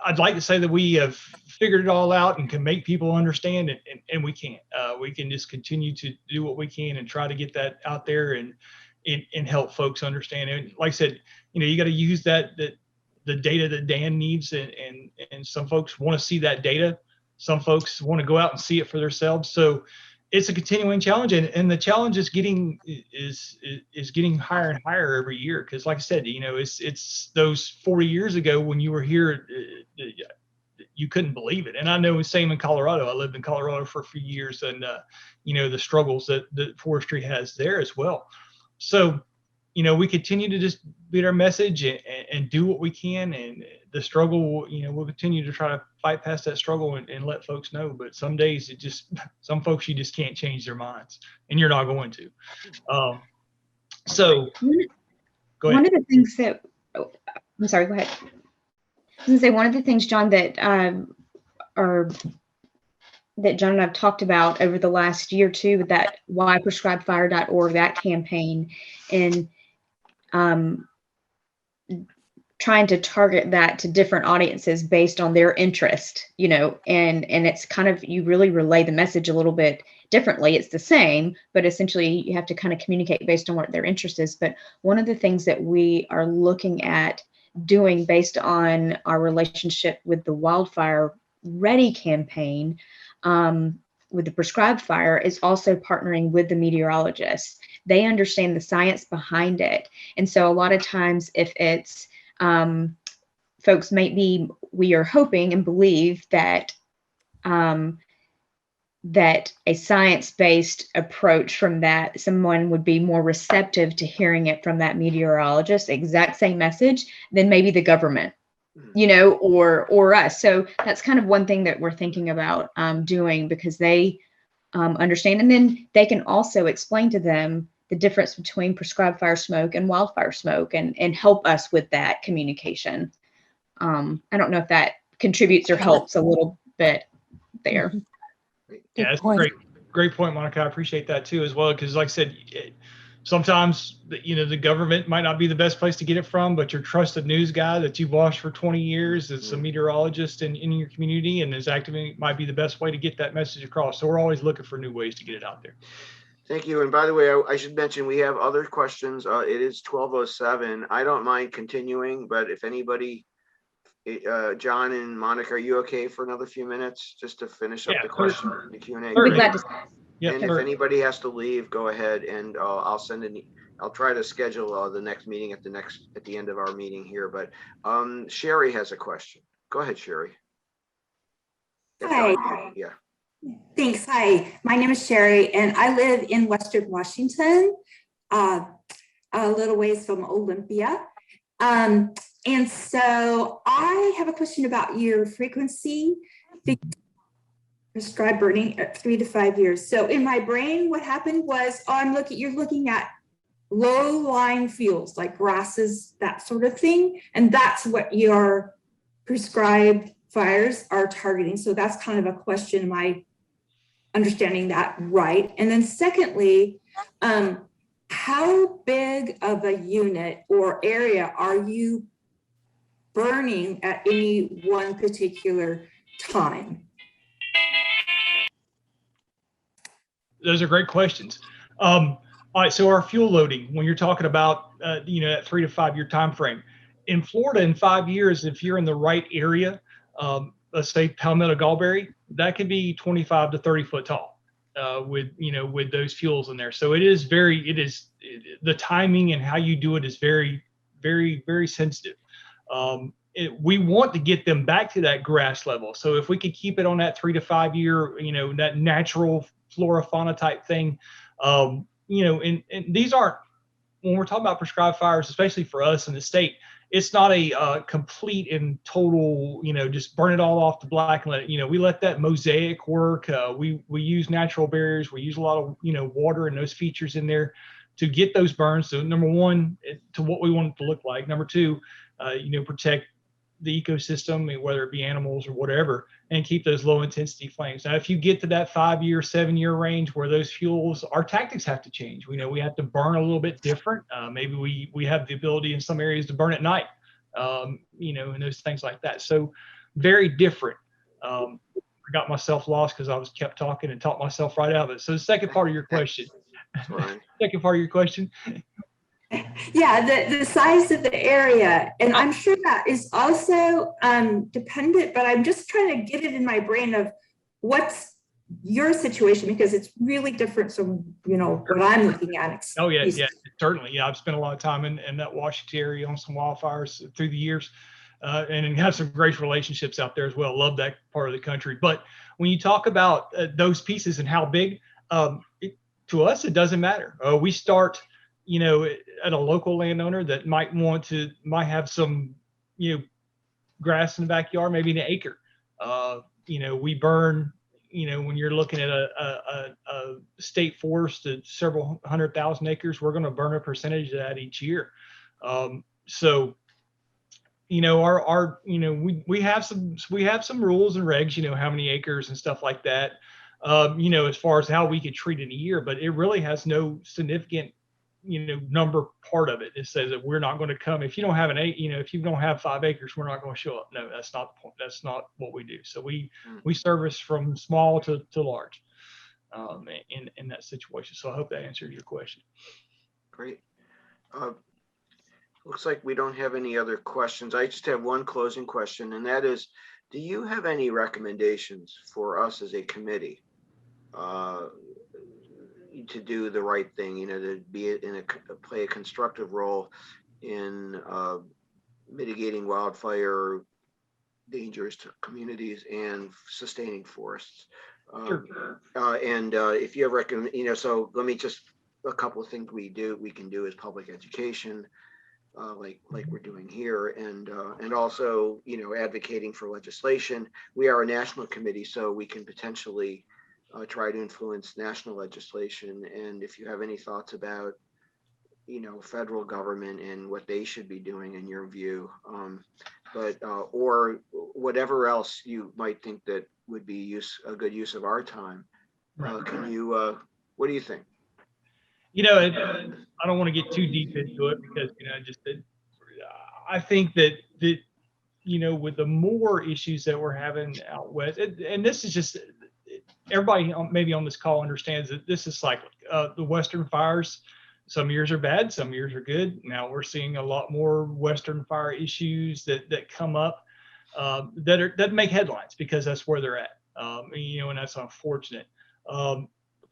[SPEAKER 2] I'd like to say that we have figured it all out and can make people understand, and we can't. We can just continue to do what we can and try to get that out there and help folks understand. And like I said, you got to use the data that Dan needs, and some folks want to see that data. Some folks want to go out and see it for themselves. So it's a continuing challenge, and the challenge is getting higher and higher every year. Because, like I said, it's those 40 years ago when you were here, you couldn't believe it. And I know the same in Colorado. I lived in Colorado for a few years, and the struggles that forestry has there as well. So, we continue to just beat our message and do what we can, and the struggle, we'll continue to try to fight past that struggle and let folks know. But some days some folks, you just can't change their minds, and you're not going to. So go ahead.
[SPEAKER 3] One of the things that, I'm sorry, go ahead. I was going to say, one of the things, John, that John and I've talked about over the last year too, with that whyprescribefire.org, that campaign, and trying to target that to different audiences based on their interest, and it's kind of, you really relay the message a little bit differently. It's the same, but essentially you have to kind of communicate based on what their interest is. But one of the things that we are looking at doing based on our relationship with the Wildfire Ready campaign, with the prescribed fire, is also partnering with the meteorologists. They understand the science behind it. And so a lot of times, if it's folks, we are hoping and believe that that a science-based approach from that, someone would be more receptive to hearing it from that meteorologist, exact same message, than maybe the government, or us. So that's kind of one thing that we're thinking about doing, because they understand, and then they can also explain to them the difference between prescribed fire smoke and wildfire smoke, and help us with that communication. I don't know if that contributes or helps a little bit there.
[SPEAKER 2] Yeah, that's a great point, Monica. I appreciate that too, as well, because like I said, sometimes the government might not be the best place to get it from, but your trusted news guy that you've watched for 20 years is a meteorologist in your community and is active, might be the best way to get that message across. So we're always looking for new ways to get it out there.
[SPEAKER 1] Thank you. And by the way, I should mention we have other questions. It is 12:07. I don't mind continuing, but if anybody, John and Monica, are you okay for another few minutes just to finish up the question, the Q&A?
[SPEAKER 3] We'll be glad to.
[SPEAKER 1] And if anybody has to leave, go ahead, and I'll try to schedule the next meeting at the end of our meeting here. But Sherry has a question. Go ahead, Sherry.
[SPEAKER 8] Hi.
[SPEAKER 1] Yeah.
[SPEAKER 8] Thanks. Hi, my name is Sherry, and I live in Western Washington, a little ways from Olympia. And so I have a question about your frequency. Prescribed burning at 3 to 5 years. So in my brain, what happened was, you're looking at low-lying fuels like grasses, that sort of thing, and that's what your prescribed fires are targeting. So that's kind of a question. Am I understanding that right? And then secondly, how big of a unit or area are you burning at any one particular time?
[SPEAKER 2] Those are great questions. All right, so our fuel loading, when you're talking about that 3 to 5 year time frame, in Florida, in 5 years, if you're in the right area, let's say Palmetto Gallberry, that can be 25 to 30 foot tall with those fuels in there. So the timing and how you do it is very, very, very sensitive. We want to get them back to that grass level. So if we could keep it on that 3 to 5 year, that natural flora fauna type thing, and these aren't, when we're talking about prescribed fires, especially for us in the state, it's not a complete and total, just burn it all off the black and let it, we let that mosaic work. We use natural barriers. We use a lot of, water and those features in there to get those burns. So number one, to what we want it to look like. Number two, protect the ecosystem, whether it be animals or whatever, and keep those low intensity flames. Now, if you get to that 5 year, 7 year range where those fuels, our tactics have to change. We have to burn a little bit different. Maybe we have the ability in some areas to burn at night, and those things like that. So very different. I got myself lost because I kept talking and talked myself right out of it. So the second part of your question. Second part of your question.
[SPEAKER 8] Yeah, the size of the area, and I'm sure that is also dependent, but I'm just trying to get it in my brain of what's your situation, because it's really different from, you know, what I'm looking at.
[SPEAKER 2] Oh yeah, yeah, certainly. Yeah, I've spent a lot of time in that Washington area on some wildfires through the years, and have some great relationships out there as well. Love that part of the country. But when you talk about those pieces and how big, to us, it doesn't matter. We start, you know, at a local landowner that might have some, you know, grass in the backyard, maybe an acre. You know, we burn, you know, when you're looking at a state forest at several 100,000 acres, we're going to burn a percentage of that each year. So, you know, our you know, we have some rules and regs, you know, how many acres and stuff like that. You know, as far as how we could treat it a year, but it really has no significant, you know, number part of it. It says that we're not going to come if you don't have if you don't have 5 acres, we're not going to show up. No, that's not the point. That's not what we do. So we service from small to large in that situation. So I hope that answers your question.
[SPEAKER 1] Great. Looks like we don't have any other questions. I just have one closing question, and that is, do you have any recommendations for us as a committee to do the right thing, you know, to play a constructive role in mitigating wildfire dangers to communities and sustaining forests?
[SPEAKER 2] Sure.
[SPEAKER 1] And if you have you know, so let me just, a couple of things we can do is public education, like we're doing here, and also, you know, advocating for legislation. We are a national committee, so we can potentially try to influence national legislation. And if you have any thoughts about, you know, federal government and what they should be doing in your view, or whatever else you might think that would be a good use of our time, can you? What do you think?
[SPEAKER 2] You know, I don't want to get too deep into it because, you know, I think that you know, with the more issues that we're having out west, and this is just, everybody maybe on this call understands that this is cyclic. The Western fires, some years are bad, some years are good. Now we're seeing a lot more Western fire issues that come up that make headlines because that's where they're at. You know, and that's unfortunate.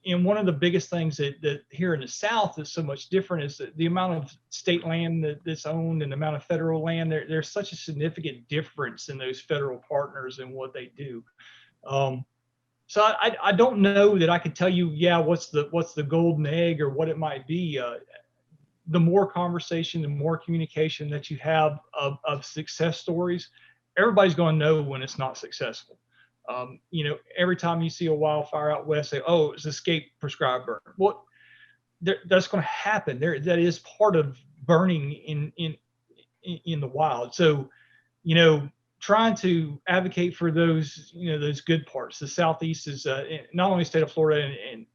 [SPEAKER 2] And one of the biggest things that here in the South is so much different is the amount of state land that's owned and the amount of federal land. There's such a significant difference in those federal partners and what they do. So I don't know that I could tell you, yeah, what's the golden egg or what it might be. The more conversation, the more communication that you have of success stories, everybody's going to know when it's not successful. You know, every time you see a wildfire out west, say, oh, it's escape prescribed burn. Well, that's going to happen. That is part of burning in the wild. So, you know, trying to advocate for those, you know, those good parts. The Southeast is not only state of Florida, and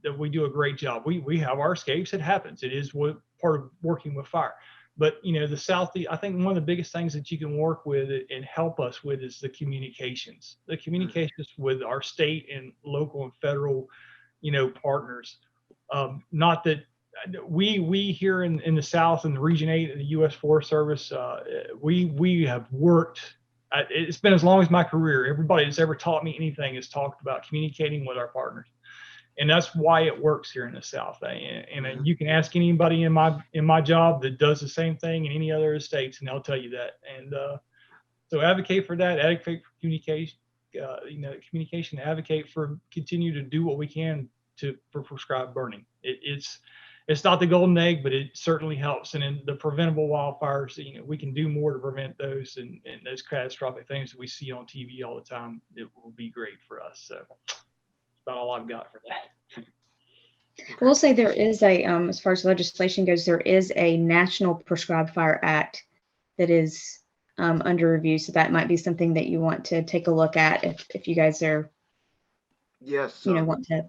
[SPEAKER 2] that we do a great job. We have our escapes. It happens. It is part of working with fire. But, you know, the Southeast, I think one of the biggest things that you can work with and help us with is the communications with our state and local and federal, you know, partners. Not that we here in the South and the Region 8 of the U.S. Forest Service, we have worked. It's been as long as my career. Everybody that's ever taught me anything has talked about communicating with our partners. And that's why it works here in the South. And you can ask anybody in my job that does the same thing in any other states, and they'll tell you that. And so advocate for that. Advocate for communication. You know, communication. Advocate for continue to do what we can for prescribed burning. It's not the golden egg, but it certainly helps. And in the preventable wildfires, you know, we can do more to prevent those and those catastrophic things that we see on TV all the time. It will be great for us. So. About all I've got for that.
[SPEAKER 3] I will say there is as far as legislation goes, there is a National Prescribed Fire Act that is under review. So that might be something that you want to take a look at if you guys are,
[SPEAKER 1] Yes.
[SPEAKER 3] you know, want to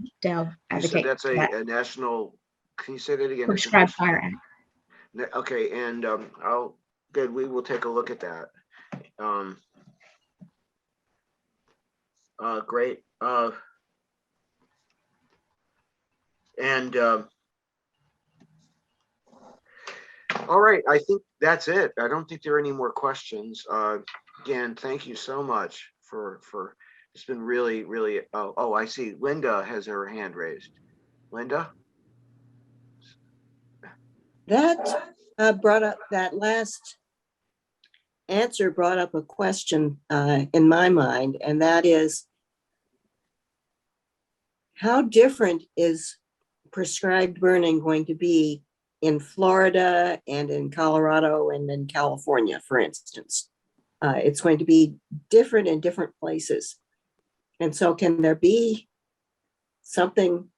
[SPEAKER 3] advocate.
[SPEAKER 1] That's a national. Can you say that again?
[SPEAKER 3] Prescribed Fire Act.
[SPEAKER 1] Okay, and good. We will take a look at that. Great. And all right, I think that's it. I don't think there are any more questions. Again, thank you so much for It's been really, really, oh, I see. Linda has her hand raised. Linda?
[SPEAKER 9] That brought up, that last answer brought up a question in my mind, and that is, how different is prescribed burning going to be in Florida and in Colorado and in California, for instance? It's going to be different in different places. And so can there be something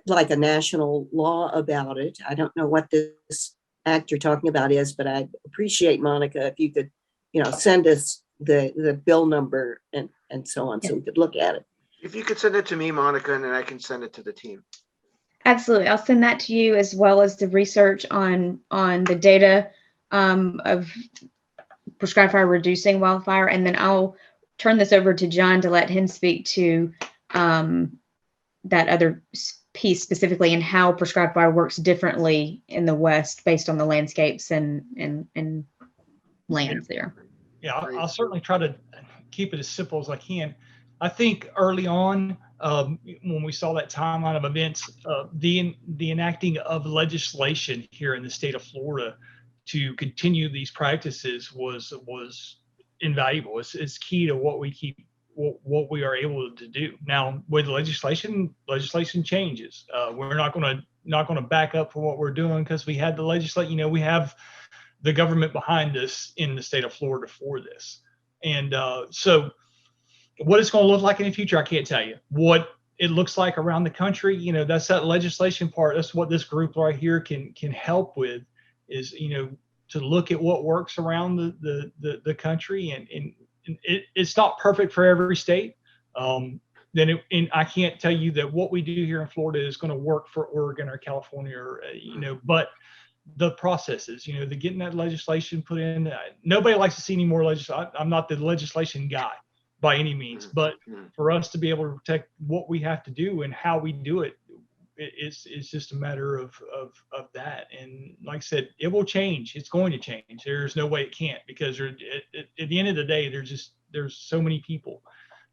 [SPEAKER 9] like a national law about it? I don't know what this act you're talking about is, but I'd appreciate, Monica, if you could, send us the bill number and so on, so we could look at it.
[SPEAKER 1] If you could send it to me, Monica, and then I can send it to the team.
[SPEAKER 3] Absolutely. I'll send that to you, as well as the research on the data of prescribed fire reducing wildfire. And then I'll turn this over to John to let him speak to that other piece specifically, and how prescribed fire works differently in the West based on the landscapes and lands there.
[SPEAKER 2] Yeah, I'll certainly try to keep it as simple as I can. I think early on, when we saw that timeline of events, the enacting of legislation here in the state of Florida to continue these practices was invaluable. It's key to what we are able to do. Now, with legislation changes. We're not going to back up for what we're doing because we had the legislation. We have the government behind us in the state of Florida for this, and so. What it's going to look like in the future, I can't tell you. What it looks like around the country, that's that legislation part. That's what this group right here can help with, is to look at what works around the country, and it's not perfect for every state. And I can't tell you that what we do here in Florida is going to work for Oregon or California, or but the processes, the getting that legislation put in. Nobody likes to see any more legislation. I'm not the legislation guy by any means, but for us to be able to protect what we have to do and how we do it, it's just a matter of that. And like I said, it will change. It's going to change. There's no way it can't, because at the end of the day, there's so many people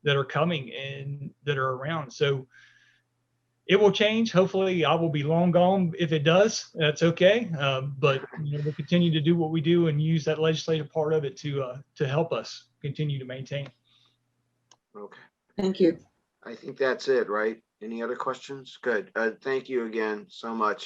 [SPEAKER 2] that are coming and that are around. So it will change. Hopefully I will be long gone. If it does, that's okay. But we'll continue to do what we do and use that legislative part of it to help us continue to maintain.
[SPEAKER 1] Okay.
[SPEAKER 9] Thank you.
[SPEAKER 1] I think that's it, right? Any other questions? Good. Thank you again so much.